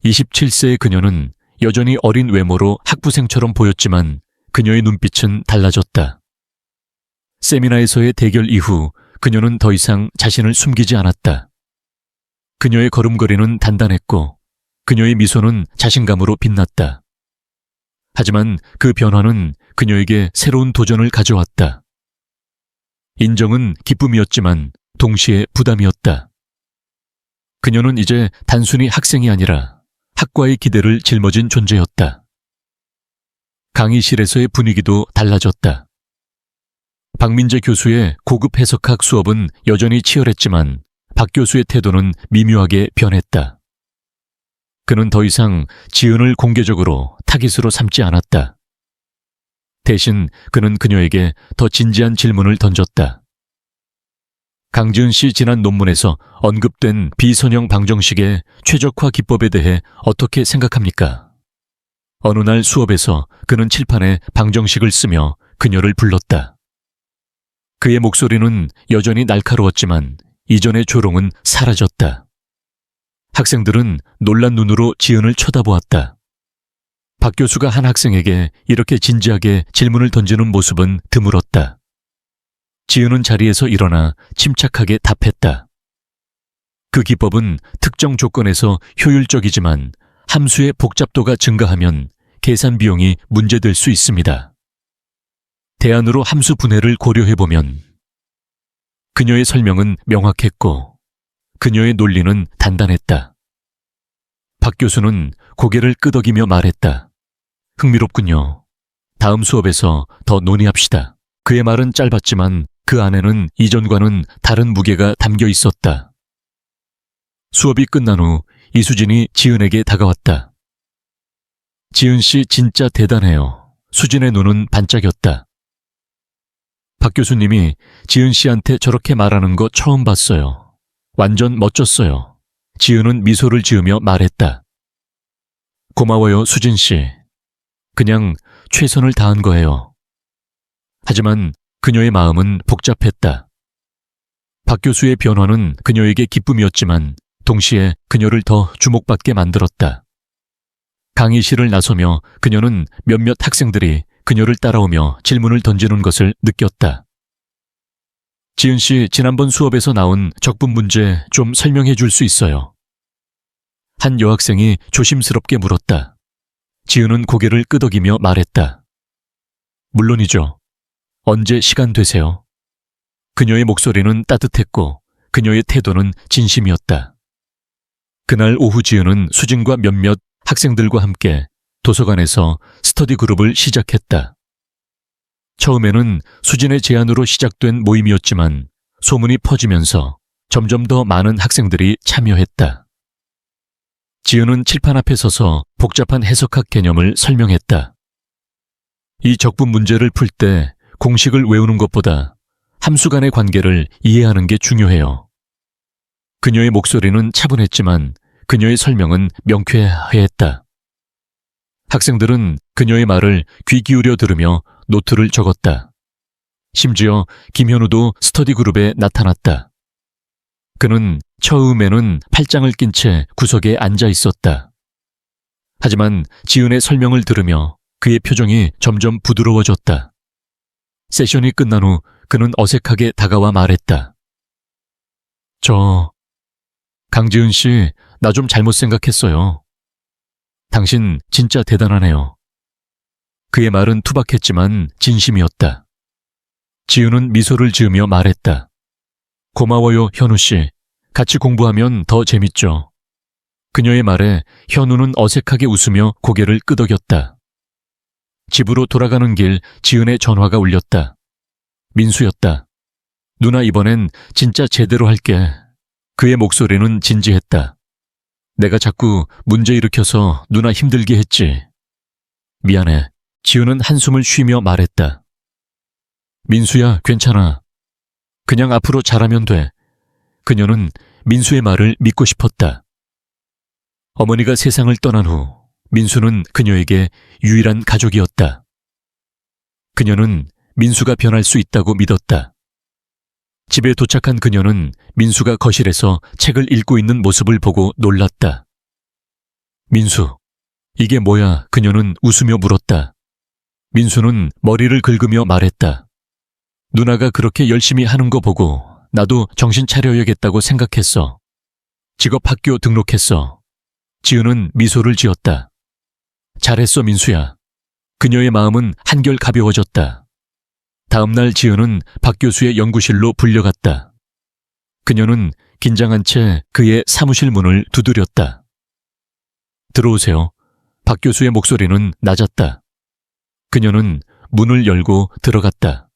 S1: 27세의 그녀는 여전히 어린 외모로 학부생처럼 보였지만 그녀의 눈빛은 달라졌다. 세미나에서의 대결 이후 그녀는 더 이상 자신을 숨기지 않았다. 그녀의 걸음걸이는 단단했고 그녀의 미소는 자신감으로 빛났다. 하지만 그 변화는 그녀에게 새로운 도전을 가져왔다. 인정은 기쁨이었지만 동시에 부담이었다. 그녀는 이제 단순히 학생이 아니라 학과의 기대를 짊어진 존재였다. 강의실에서의 분위기도 달라졌다. 박민재 교수의 고급 해석학 수업은 여전히 치열했지만 박 교수의 태도는 미묘하게 변했다. 그는 더 이상 지은을 공개적으로 타깃으로 삼지 않았다. 대신 그는 그녀에게 더 진지한 질문을 던졌다. 강지은 씨 지난 논문에서 언급된 비선형 방정식의 최적화 기법에 대해 어떻게 생각합니까? 어느 날 수업에서 그는 칠판에 방정식을 쓰며 그녀를 불렀다. 그의 목소리는 여전히 날카로웠지만 이전의 조롱은 사라졌다. 학생들은 놀란 눈으로 지은을 쳐다보았다. 박 교수가 한 학생에게 이렇게 진지하게 질문을 던지는 모습은 드물었다. 지은은 자리에서 일어나 침착하게 답했다. 그 기법은 특정 조건에서 효율적이지만 함수의 복잡도가 증가하면 계산 비용이 문제될 수 있습니다. 대안으로 함수 분해를 고려해보면 그녀의 설명은 명확했고 그녀의 논리는 단단했다. 박 교수는 고개를 끄덕이며 말했다. 흥미롭군요. 다음 수업에서 더 논의합시다. 그의 말은 짧았지만 그 안에는 이전과는 다른 무게가 담겨 있었다. 수업이 끝난 후 이수진이 지은에게 다가왔다. 지은 씨 진짜 대단해요. 수진의 눈은 반짝였다. 박 교수님이 지은 씨한테 저렇게 말하는 거 처음 봤어요. 완전 멋졌어요. 지은은 미소를 지으며 말했다. 고마워요, 수진 씨. 그냥 최선을 다한 거예요. 하지만 그녀의 마음은 복잡했다. 박 교수의 변화는 그녀에게 기쁨이었지만 동시에 그녀를 더 주목받게 만들었다. 강의실을 나서며 그녀는 몇몇 학생들이 그녀를 따라오며 질문을 던지는 것을 느꼈다. 지은 씨, 지난번 수업에서 나온 적분 문제 좀 설명해 줄 수 있어요? 한 여학생이 조심스럽게 물었다. 지은은 고개를 끄덕이며 말했다. 물론이죠. 언제 시간 되세요? 그녀의 목소리는 따뜻했고 그녀의 태도는 진심이었다. 그날 오후 지은은 수진과 몇몇 학생들과 함께 도서관에서 스터디 그룹을 시작했다. 처음에는 수진의 제안으로 시작된 모임이었지만 소문이 퍼지면서 점점 더 많은 학생들이 참여했다. 지은은 칠판 앞에 서서 복잡한 해석학 개념을 설명했다. 이 적분 문제를 풀 때 공식을 외우는 것보다 함수 간의 관계를 이해하는 게 중요해요. 그녀의 목소리는 차분했지만 그녀의 설명은 명쾌했다. 학생들은 그녀의 말을 귀 기울여 들으며 노트를 적었다. 심지어 김현우도 스터디 그룹에 나타났다. 그는 처음에는 팔짱을 낀 채 구석에 앉아 있었다. 하지만 지은의 설명을 들으며 그의 표정이 점점 부드러워졌다. 세션이 끝난 후 그는 어색하게 다가와 말했다. 강지은 씨, 나 좀 잘못 생각했어요. 당신 진짜 대단하네요. 그의 말은 투박했지만 진심이었다. 지은은 미소를 지으며 말했다. 고마워요, 현우 씨. 같이 공부하면 더 재밌죠. 그녀의 말에 현우는 어색하게 웃으며 고개를 끄덕였다. 집으로 돌아가는 길 지은의 전화가 울렸다. 민수였다. 누나 이번엔 진짜 제대로 할게. 그의 목소리는 진지했다. 내가 자꾸 문제 일으켜서 누나 힘들게 했지. 미안해. 지은은 한숨을 쉬며 말했다. 민수야, 괜찮아. 그냥 앞으로 잘하면 돼. 그녀는 민수의 말을 믿고 싶었다. 어머니가 세상을 떠난 후 민수는 그녀에게 유일한 가족이었다. 그녀는 민수가 변할 수 있다고 믿었다. 집에 도착한 그녀는 민수가 거실에서 책을 읽고 있는 모습을 보고 놀랐다. 민수, 이게 뭐야? 그녀는 웃으며 물었다. 민수는 머리를 긁으며 말했다. 누나가 그렇게 열심히 하는 거 보고 나도 정신 차려야겠다고 생각했어. 직업학교 등록했어. 지은은 미소를 지었다. 잘했어, 민수야. 그녀의 마음은 한결 가벼워졌다. 다음 날 지은은 박 교수의 연구실로 불려갔다. 그녀는 긴장한 채 그의 사무실 문을 두드렸다. 들어오세요. 박 교수의 목소리는 낮았다. 그녀는 문을 열고 들어갔다.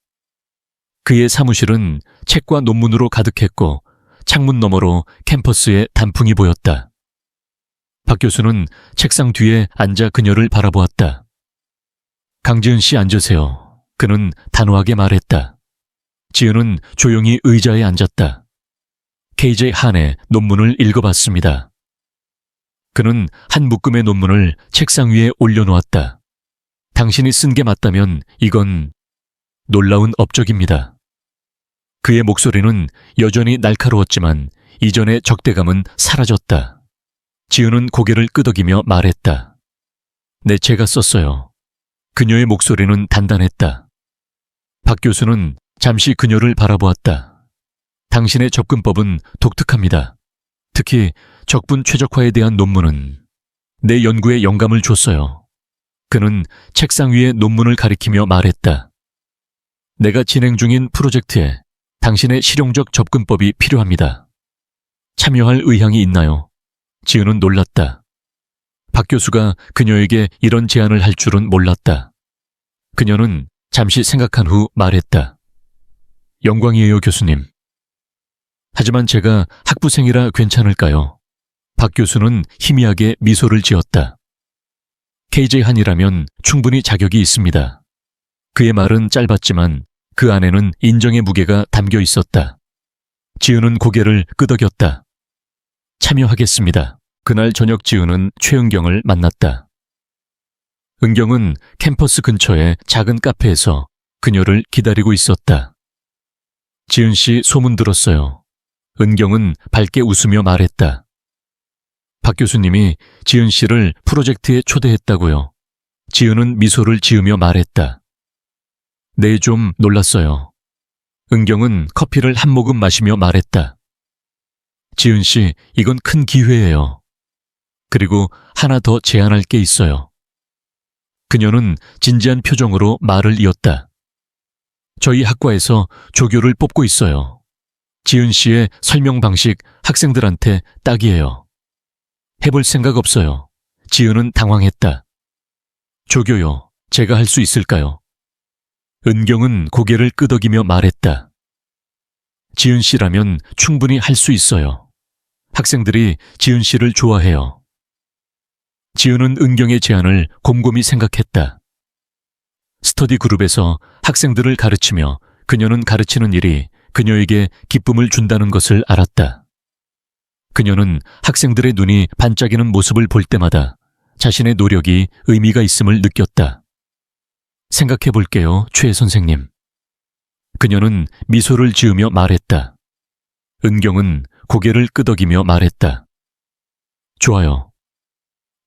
S1: 그의 사무실은 책과 논문으로 가득했고 창문 너머로 캠퍼스의 단풍이 보였다. 박 교수는 책상 뒤에 앉아 그녀를 바라보았다. 강지은 씨 앉으세요. 그는 단호하게 말했다. 지은은 조용히 의자에 앉았다. KJ 한의 논문을 읽어봤습니다. 그는 한 묶음의 논문을 책상 위에 올려놓았다. 당신이 쓴 게 맞다면 이건 놀라운 업적입니다. 그의 목소리는 여전히 날카로웠지만 이전의 적대감은 사라졌다. 지은은 고개를 끄덕이며 말했다. 네, 제가 썼어요. 그녀의 목소리는 단단했다. 박 교수는 잠시 그녀를 바라보았다. 당신의 접근법은 독특합니다. 특히 적분 최적화에 대한 논문은 내 연구에 영감을 줬어요. 그는 책상 위에 논문을 가리키며 말했다. 내가 진행 중인 프로젝트에 당신의 실용적 접근법이 필요합니다. 참여할 의향이 있나요? 지은은 놀랐다. 박 교수가 그녀에게 이런 제안을 할 줄은 몰랐다. 그녀는 잠시 생각한 후 말했다. 영광이에요, 교수님. 하지만 제가 학부생이라 괜찮을까요? 박 교수는 희미하게 미소를 지었다. KJ 한이라면 충분히 자격이 있습니다. 그의 말은 짧았지만 그 안에는 인정의 무게가 담겨 있었다. 지은은 고개를 끄덕였다. 참여하겠습니다. 그날 저녁 지은은 최은경을 만났다. 은경은 캠퍼스 근처의 작은 카페에서 그녀를 기다리고 있었다. 지은 씨 소문 들었어요. 은경은 밝게 웃으며 말했다. 박 교수님이 지은 씨를 프로젝트에 초대했다고요. 지은은 미소를 지으며 말했다. 네, 좀 놀랐어요. 은경은 커피를 한 모금 마시며 말했다. 지은 씨, 이건 큰 기회예요. 그리고 하나 더 제안할 게 있어요. 그녀는 진지한 표정으로 말을 이었다. 저희 학과에서 조교를 뽑고 있어요. 지은 씨의 설명 방식 학생들한테 딱이에요. 해볼 생각 없어요. 지은은 당황했다. 조교요, 제가 할 수 있을까요? 은경은 고개를 끄덕이며 말했다. 지은 씨라면 충분히 할 수 있어요. 학생들이 지은 씨를 좋아해요. 지은은 은경의 제안을 곰곰이 생각했다. 스터디 그룹에서 학생들을 가르치며 그녀는 가르치는 일이 그녀에게 기쁨을 준다는 것을 알았다. 그녀는 학생들의 눈이 반짝이는 모습을 볼 때마다 자신의 노력이 의미가 있음을 느꼈다. 생각해 볼게요, 최 선생님. 그녀는 미소를 지으며 말했다. 은경은 고개를 끄덕이며 말했다. 좋아요.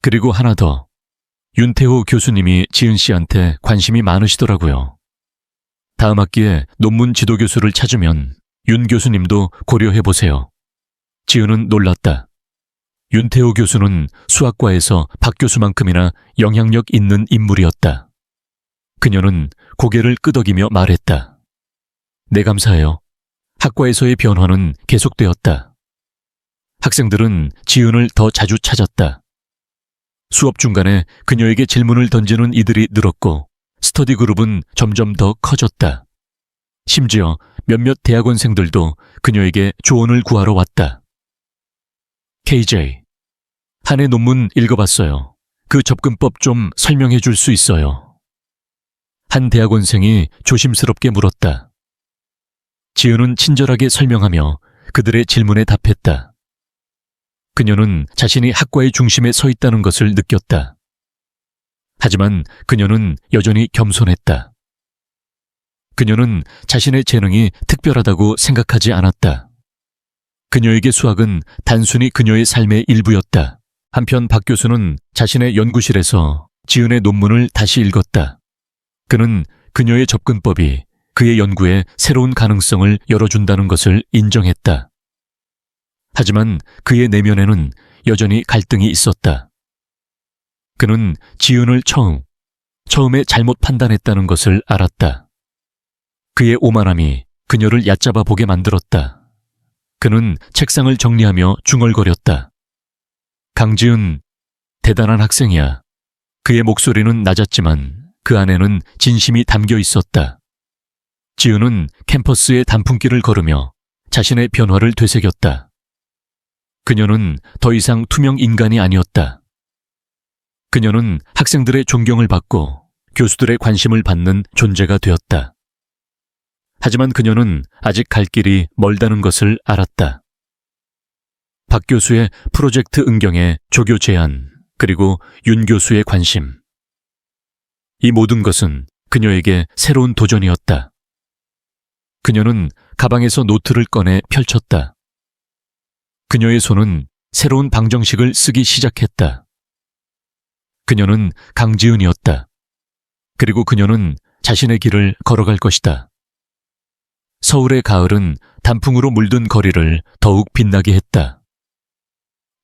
S1: 그리고 하나 더. 윤태호 교수님이 지은 씨한테 관심이 많으시더라고요. 다음 학기에 논문 지도 교수를 찾으면 윤 교수님도 고려해 보세요. 지은은 놀랐다. 윤태호 교수는 수학과에서 박 교수만큼이나 영향력 있는 인물이었다. 그녀는 고개를 끄덕이며 말했다. 네, 감사해요. 학과에서의 변화는 계속되었다. 학생들은 지은을 더 자주 찾았다. 수업 중간에 그녀에게 질문을 던지는 이들이 늘었고 스터디 그룹은 점점 더 커졌다. 심지어 몇몇 대학원생들도 그녀에게 조언을 구하러 왔다. KJ, 한 해 논문 읽어봤어요. 그 접근법 좀 설명해 줄 수 있어요? 한 대학원생이 조심스럽게 물었다. 지은은 친절하게 설명하며 그들의 질문에 답했다. 그녀는 자신이 학과의 중심에 서 있다는 것을 느꼈다. 하지만 그녀는 여전히 겸손했다. 그녀는 자신의 재능이 특별하다고 생각하지 않았다. 그녀에게 수학은 단순히 그녀의 삶의 일부였다. 한편 박 교수는 자신의 연구실에서 지은의 논문을 다시 읽었다. 그는 그녀의 접근법이 그의 연구에 새로운 가능성을 열어준다는 것을 인정했다. 하지만 그의 내면에는 여전히 갈등이 있었다. 그는 지은을 처음에 잘못 판단했다는 것을 알았다. 그의 오만함이 그녀를 얕잡아 보게 만들었다. 그는 책상을 정리하며 중얼거렸다. 강지은, 대단한 학생이야. 그의 목소리는 낮았지만 그 안에는 진심이 담겨 있었다. 지은은 캠퍼스의 단풍길을 걸으며 자신의 변화를 되새겼다. 그녀는 더 이상 투명 인간이 아니었다. 그녀는 학생들의 존경을 받고 교수들의 관심을 받는 존재가 되었다. 하지만 그녀는 아직 갈 길이 멀다는 것을 알았다. 박 교수의 프로젝트 은경의 조교 제안, 그리고 윤 교수의 관심. 이 모든 것은 그녀에게 새로운 도전이었다. 그녀는 가방에서 노트를 꺼내 펼쳤다. 그녀의 손은 새로운 방정식을 쓰기 시작했다. 그녀는 강지은이었다. 그리고 그녀는 자신의 길을 걸어갈 것이다. 서울의 가을은 단풍으로 물든 거리를 더욱 빛나게 했다.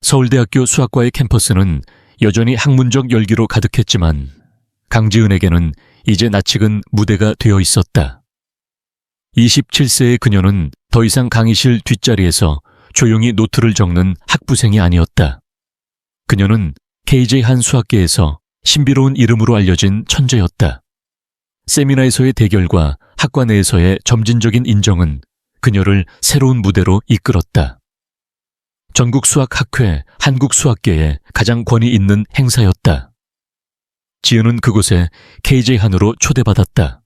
S1: 서울대학교 수학과의 캠퍼스는 여전히 학문적 열기로 가득했지만 강지은에게는 이제 낯익은 무대가 되어 있었다. 27세의 그녀는 더 이상 강의실 뒷자리에서 조용히 노트를 적는 학부생이 아니었다. 그녀는 KJ 한 수학계에서 신비로운 이름으로 알려진 천재였다. 세미나에서의 대결과 학과 내에서의 점진적인 인정은 그녀를 새로운 무대로 이끌었다. 전국수학학회 한국수학계의 가장 권위 있는 행사였다. 지은은 그곳에 KJ 한으로 초대받았다.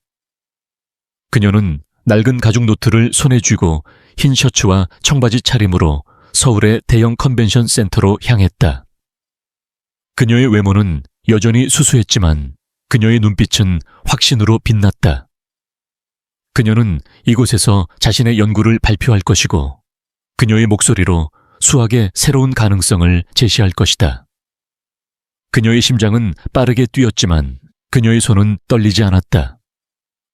S1: 그녀는 낡은 가죽 노트를 손에 쥐고 흰 셔츠와 청바지 차림으로 서울의 대형 컨벤션 센터로 향했다. 그녀의 외모는 여전히 수수했지만 그녀의 눈빛은 확신으로 빛났다. 그녀는 이곳에서 자신의 연구를 발표할 것이고 그녀의 목소리로 수학의 새로운 가능성을 제시할 것이다. 그녀의 심장은 빠르게 뛰었지만 그녀의 손은 떨리지 않았다.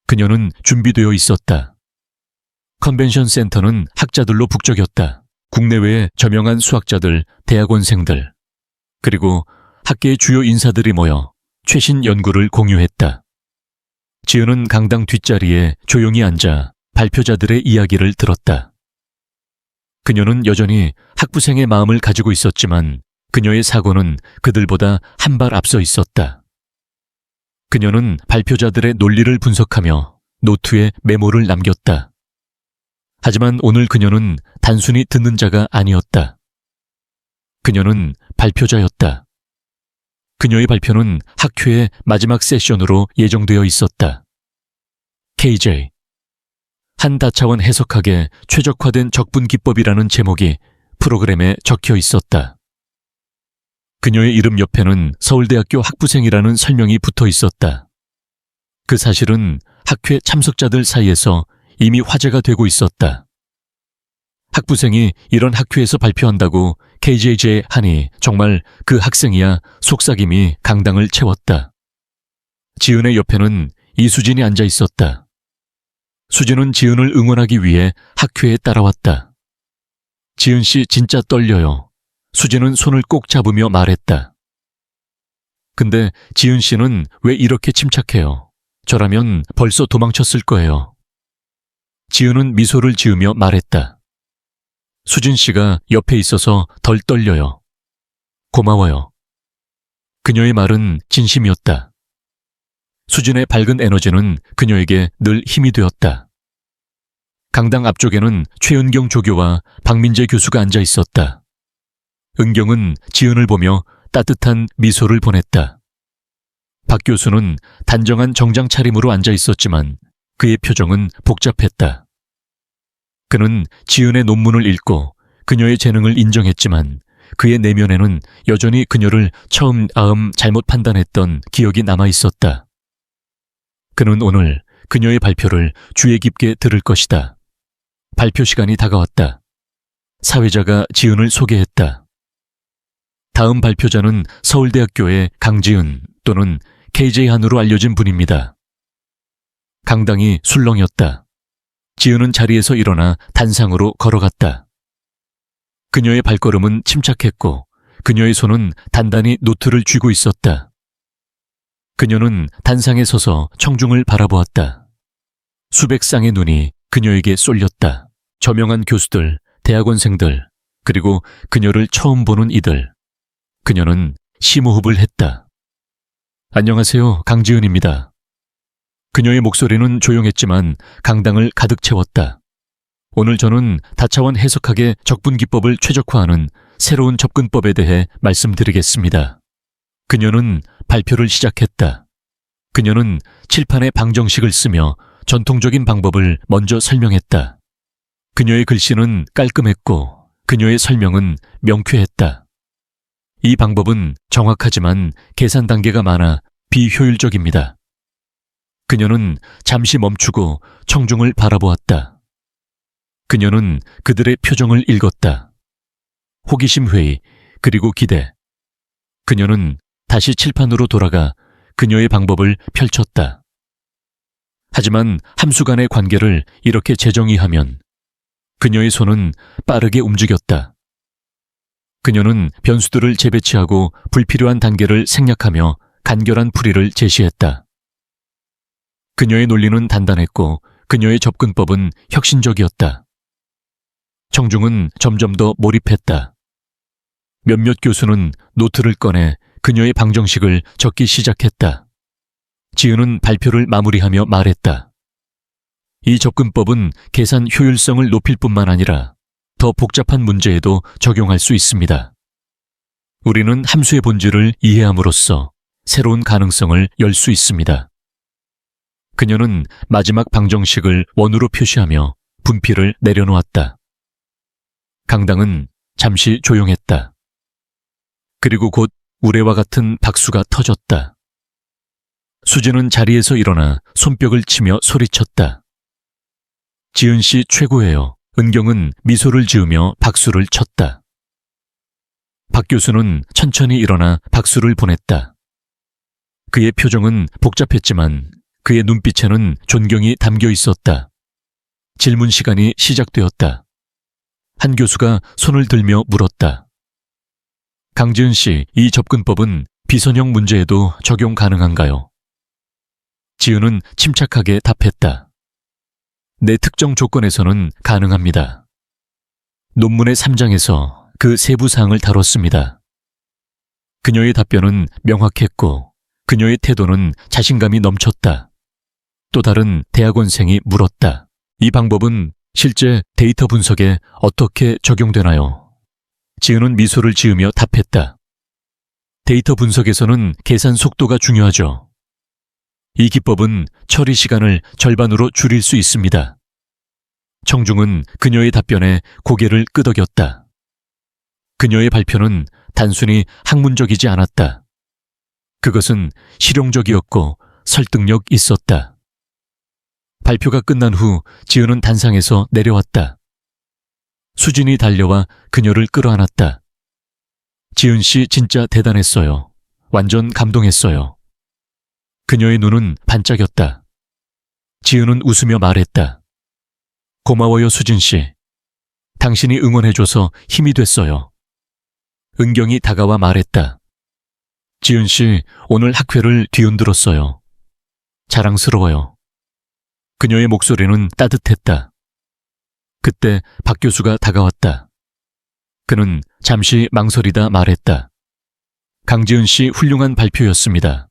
S1: 그녀는 준비되어 있었다. 컨벤션 센터는 학자들로 북적였다. 국내외의 저명한 수학자들, 대학원생들, 그리고 학계의 주요 인사들이 모여 최신 연구를 공유했다. 지은은 강당 뒷자리에 조용히 앉아 발표자들의 이야기를 들었다. 그녀는 여전히 학부생의 마음을 가지고 있었지만 그녀의 사고는 그들보다 한 발 앞서 있었다. 그녀는 발표자들의 논리를 분석하며 노트에 메모를 남겼다. 하지만 오늘 그녀는 단순히 듣는 자가 아니었다. 그녀는 발표자였다. 그녀의 발표는 학회의 마지막 세션으로 예정되어 있었다. KJ. 한 다차원 해석학의 최적화된 적분 기법이라는 제목이 프로그램에 적혀 있었다. 그녀의 이름 옆에는 서울대학교 학부생이라는 설명이 붙어 있었다. 그 사실은 학회 참석자들 사이에서 이미 화제가 되고 있었다. 학부생이 이런 학회에서 발표한다고 KJJ 하니 정말 그 학생이야 속삭임이 강당을 채웠다. 지은의 옆에는 이수진이 앉아 있었다. 수진은 지은을 응원하기 위해 학회에 따라왔다. 지은 씨 진짜 떨려요. 수진은 손을 꼭 잡으며 말했다. 근데 지은 씨는 왜 이렇게 침착해요? 저라면 벌써 도망쳤을 거예요. 지은은 미소를 지으며 말했다. 수진 씨가 옆에 있어서 덜 떨려요. 고마워요. 그녀의 말은 진심이었다. 수진의 밝은 에너지는 그녀에게 늘 힘이 되었다. 강당 앞쪽에는 최은경 조교와 박민재 교수가 앉아 있었다. 은경은 지은을 보며 따뜻한 미소를 보냈다. 박 교수는 단정한 정장 차림으로 앉아 있었지만 그의 표정은 복잡했다. 그는 지은의 논문을 읽고 그녀의 재능을 인정했지만 그의 내면에는 여전히 그녀를 처음 잘못 판단했던 기억이 남아 있었다. 그는 오늘 그녀의 발표를 주의 깊게 들을 것이다. 발표 시간이 다가왔다. 사회자가 지은을 소개했다. 다음 발표자는 서울대학교의 강지은 또는 KJ한으로 알려진 분입니다. 강당이 술렁였다. 지은은 자리에서 일어나 단상으로 걸어갔다. 그녀의 발걸음은 침착했고 그녀의 손은 단단히 노트를 쥐고 있었다. 그녀는 단상에 서서 청중을 바라보았다. 수백 쌍의 눈이 그녀에게 쏠렸다. 저명한 교수들, 대학원생들, 그리고 그녀를 처음 보는 이들. 그녀는 심호흡을 했다. 안녕하세요, 강지은입니다. 그녀의 목소리는 조용했지만 강당을 가득 채웠다. 오늘 저는 다차원 해석학의 적분 기법을 최적화하는 새로운 접근법에 대해 말씀드리겠습니다. 그녀는 발표를 시작했다. 그녀는 칠판에 방정식을 쓰며 전통적인 방법을 먼저 설명했다. 그녀의 글씨는 깔끔했고 그녀의 설명은 명쾌했다. 이 방법은 정확하지만 계산 단계가 많아 비효율적입니다. 그녀는 잠시 멈추고 청중을 바라보았다. 그녀는 그들의 표정을 읽었다. 호기심 회의, 그리고 기대. 그녀는 다시 칠판으로 돌아가 그녀의 방법을 펼쳤다. 하지만 함수 간의 관계를 이렇게 재정의하면 그녀의 손은 빠르게 움직였다. 그녀는 변수들을 재배치하고 불필요한 단계를 생략하며 간결한 풀이를 제시했다. 그녀의 논리는 단단했고 그녀의 접근법은 혁신적이었다. 청중은 점점 더 몰입했다. 몇몇 교수는 노트를 꺼내 그녀의 방정식을 적기 시작했다. 지은은 발표를 마무리하며 말했다. 이 접근법은 계산 효율성을 높일 뿐만 아니라 더 복잡한 문제에도 적용할 수 있습니다. 우리는 함수의 본질을 이해함으로써 새로운 가능성을 열 수 있습니다. 그녀는 마지막 방정식을 원으로 표시하며 분필을 내려놓았다. 강당은 잠시 조용했다. 그리고 곧 우레와 같은 박수가 터졌다. 수진은 자리에서 일어나 손뼉을 치며 소리쳤다. 지은 씨 최고예요. 은경은 미소를 지으며 박수를 쳤다. 박 교수는 천천히 일어나 박수를 보냈다. 그의 표정은 복잡했지만 그의 눈빛에는 존경이 담겨 있었다. 질문 시간이 시작되었다. 한 교수가 손을 들며 물었다. 강지은 씨, 이 접근법은 비선형 문제에도 적용 가능한가요? 지은은 침착하게 답했다. 내 특정 조건에서는 가능합니다. 논문의 3장에서 그 세부 사항을 다뤘습니다. 그녀의 답변은 명확했고 그녀의 태도는 자신감이 넘쳤다. 또 다른 대학원생이 물었다. 이 방법은 실제 데이터 분석에 어떻게 적용되나요? 지은은 미소를 지으며 답했다. 데이터 분석에서는 계산 속도가 중요하죠. 이 기법은 처리 시간을 절반으로 줄일 수 있습니다. 청중은 그녀의 답변에 고개를 끄덕였다. 그녀의 발표는 단순히 학문적이지 않았다. 그것은 실용적이었고 설득력 있었다. 발표가 끝난 후 지은은 단상에서 내려왔다. 수진이 달려와 그녀를 끌어안았다. 지은 씨 진짜 대단했어요. 완전 감동했어요. 그녀의 눈은 반짝였다. 지은은 웃으며 말했다. 고마워요, 수진 씨. 당신이 응원해줘서 힘이 됐어요. 은경이 다가와 말했다. 지은 씨, 오늘 학회를 뒤흔들었어요. 자랑스러워요. 그녀의 목소리는 따뜻했다. 그때 박 교수가 다가왔다. 그는 잠시 망설이다 말했다. 강지은 씨 훌륭한 발표였습니다.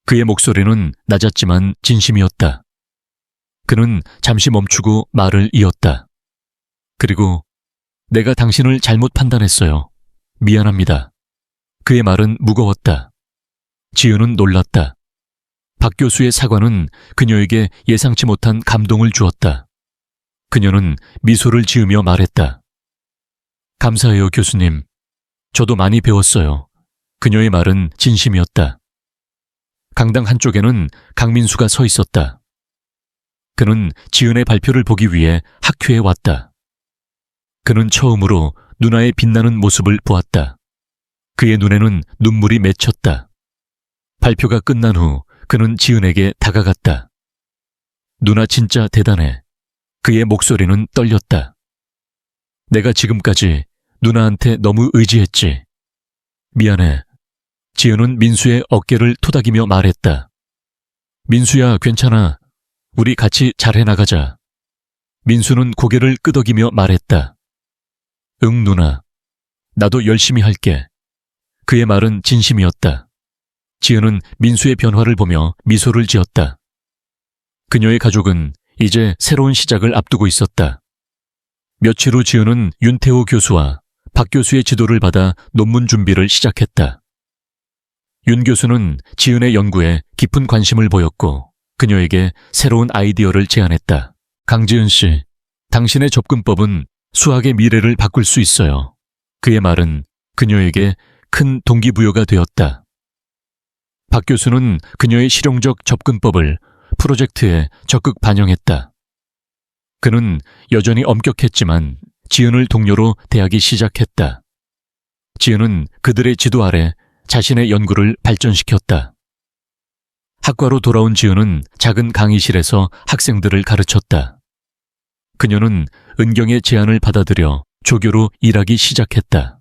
S1: 그의 목소리는 낮았지만 진심이었다. 그는 잠시 멈추고 말을 이었다. 그리고 내가 당신을 잘못 판단했어요. 미안합니다. 그의 말은 무거웠다. 지은은 놀랐다. 박 교수의 사과는 그녀에게 예상치 못한 감동을 주었다. 그녀는 미소를 지으며 말했다. 감사해요, 교수님. 저도 많이 배웠어요. 그녀의 말은 진심이었다. 강당 한쪽에는 강민수가 서 있었다. 그는 지은의 발표를 보기 위해 학회에 왔다. 그는 처음으로 누나의 빛나는 모습을 보았다. 그의 눈에는 눈물이 맺혔다. 발표가 끝난 후 그는 지은에게 다가갔다. 누나 진짜 대단해. 그의 목소리는 떨렸다. 내가 지금까지 누나한테 너무 의지했지. 미안해. 지은은 민수의 어깨를 토닥이며 말했다. 민수야, 괜찮아. 우리 같이 잘해 나가자. 민수는 고개를 끄덕이며 말했다. 응, 누나. 나도 열심히 할게. 그의 말은 진심이었다. 지은은 민수의 변화를 보며 미소를 지었다. 그녀의 가족은 이제 새로운 시작을 앞두고 있었다. 며칠 후 지은은 윤태호 교수와 박 교수의 지도를 받아 논문 준비를 시작했다. 윤 교수는 지은의 연구에 깊은 관심을 보였고 그녀에게 새로운 아이디어를 제안했다. 강지은 씨, 당신의 접근법은 수학의 미래를 바꿀 수 있어요. 그의 말은 그녀에게 큰 동기부여가 되었다. 박 교수는 그녀의 실용적 접근법을 프로젝트에 적극 반영했다. 그는 여전히 엄격했지만 지은을 동료로 대하기 시작했다. 지은은 그들의 지도 아래 자신의 연구를 발전시켰다. 학과로 돌아온 지은은 작은 강의실에서 학생들을 가르쳤다. 그녀는 은경의 제안을 받아들여 조교로 일하기 시작했다.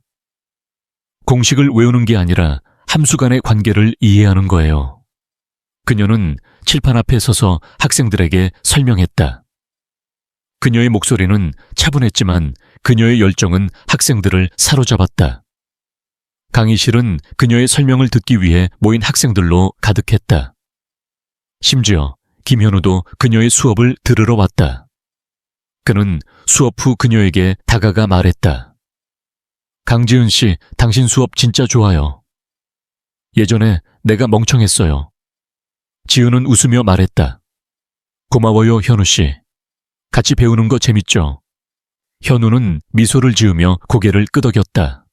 S1: 공식을 외우는 게 아니라 함수 간의 관계를 이해하는 거예요. 그녀는 칠판 앞에 서서 학생들에게 설명했다. 그녀의 목소리는 차분했지만 그녀의 열정은 학생들을 사로잡았다. 강의실은 그녀의 설명을 듣기 위해 모인 학생들로 가득했다. 심지어 김현우도 그녀의 수업을 들으러 왔다. 그는 수업 후 그녀에게 다가가 말했다. 강지은 씨, 당신 수업 진짜 좋아요. 예전에 내가 멍청했어요. 지은은 웃으며 말했다. 고마워요, 현우 씨. 같이 배우는 거 재밌죠? 현우는 미소를 지으며 고개를 끄덕였다.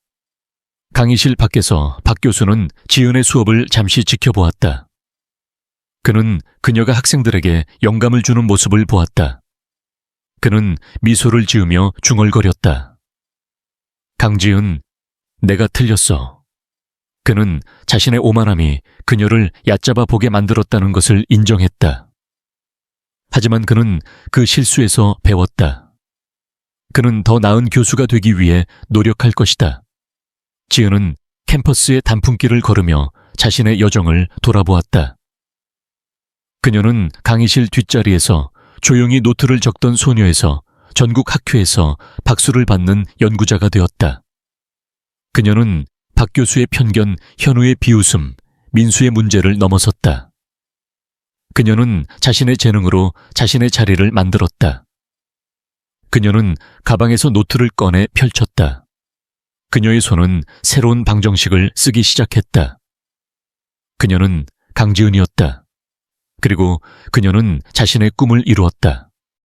S1: 강의실 밖에서 박 교수는 지은의 수업을 잠시 지켜보았다. 그는 그녀가 학생들에게 영감을 주는 모습을 보았다. 그는 미소를 지으며 중얼거렸다. 강지은, 내가 틀렸어. 그는 자신의 오만함이 그녀를 얕잡아 보게 만들었다는 것을 인정했다. 하지만 그는 그 실수에서 배웠다. 그는 더 나은 교수가 되기 위해 노력할 것이다. 지은은 캠퍼스의 단풍길을 걸으며 자신의 여정을 돌아보았다. 그녀는 강의실 뒷자리에서 조용히 노트를 적던 소녀에서 전국 학회에서 박수를 받는 연구자가 되었다. 그녀는 박 교수의 편견, 현우의 비웃음, 민수의 문제를 넘어섰다. 그녀는 자신의 재능으로 자신의 자리를 만들었다. 그녀는 가방에서 노트를 꺼내 펼쳤다. 그녀의 손은 새로운 방정식을 쓰기 시작했다. 그녀는 강지은이었다. 그리고 그녀는 자신의 꿈을 이루었다.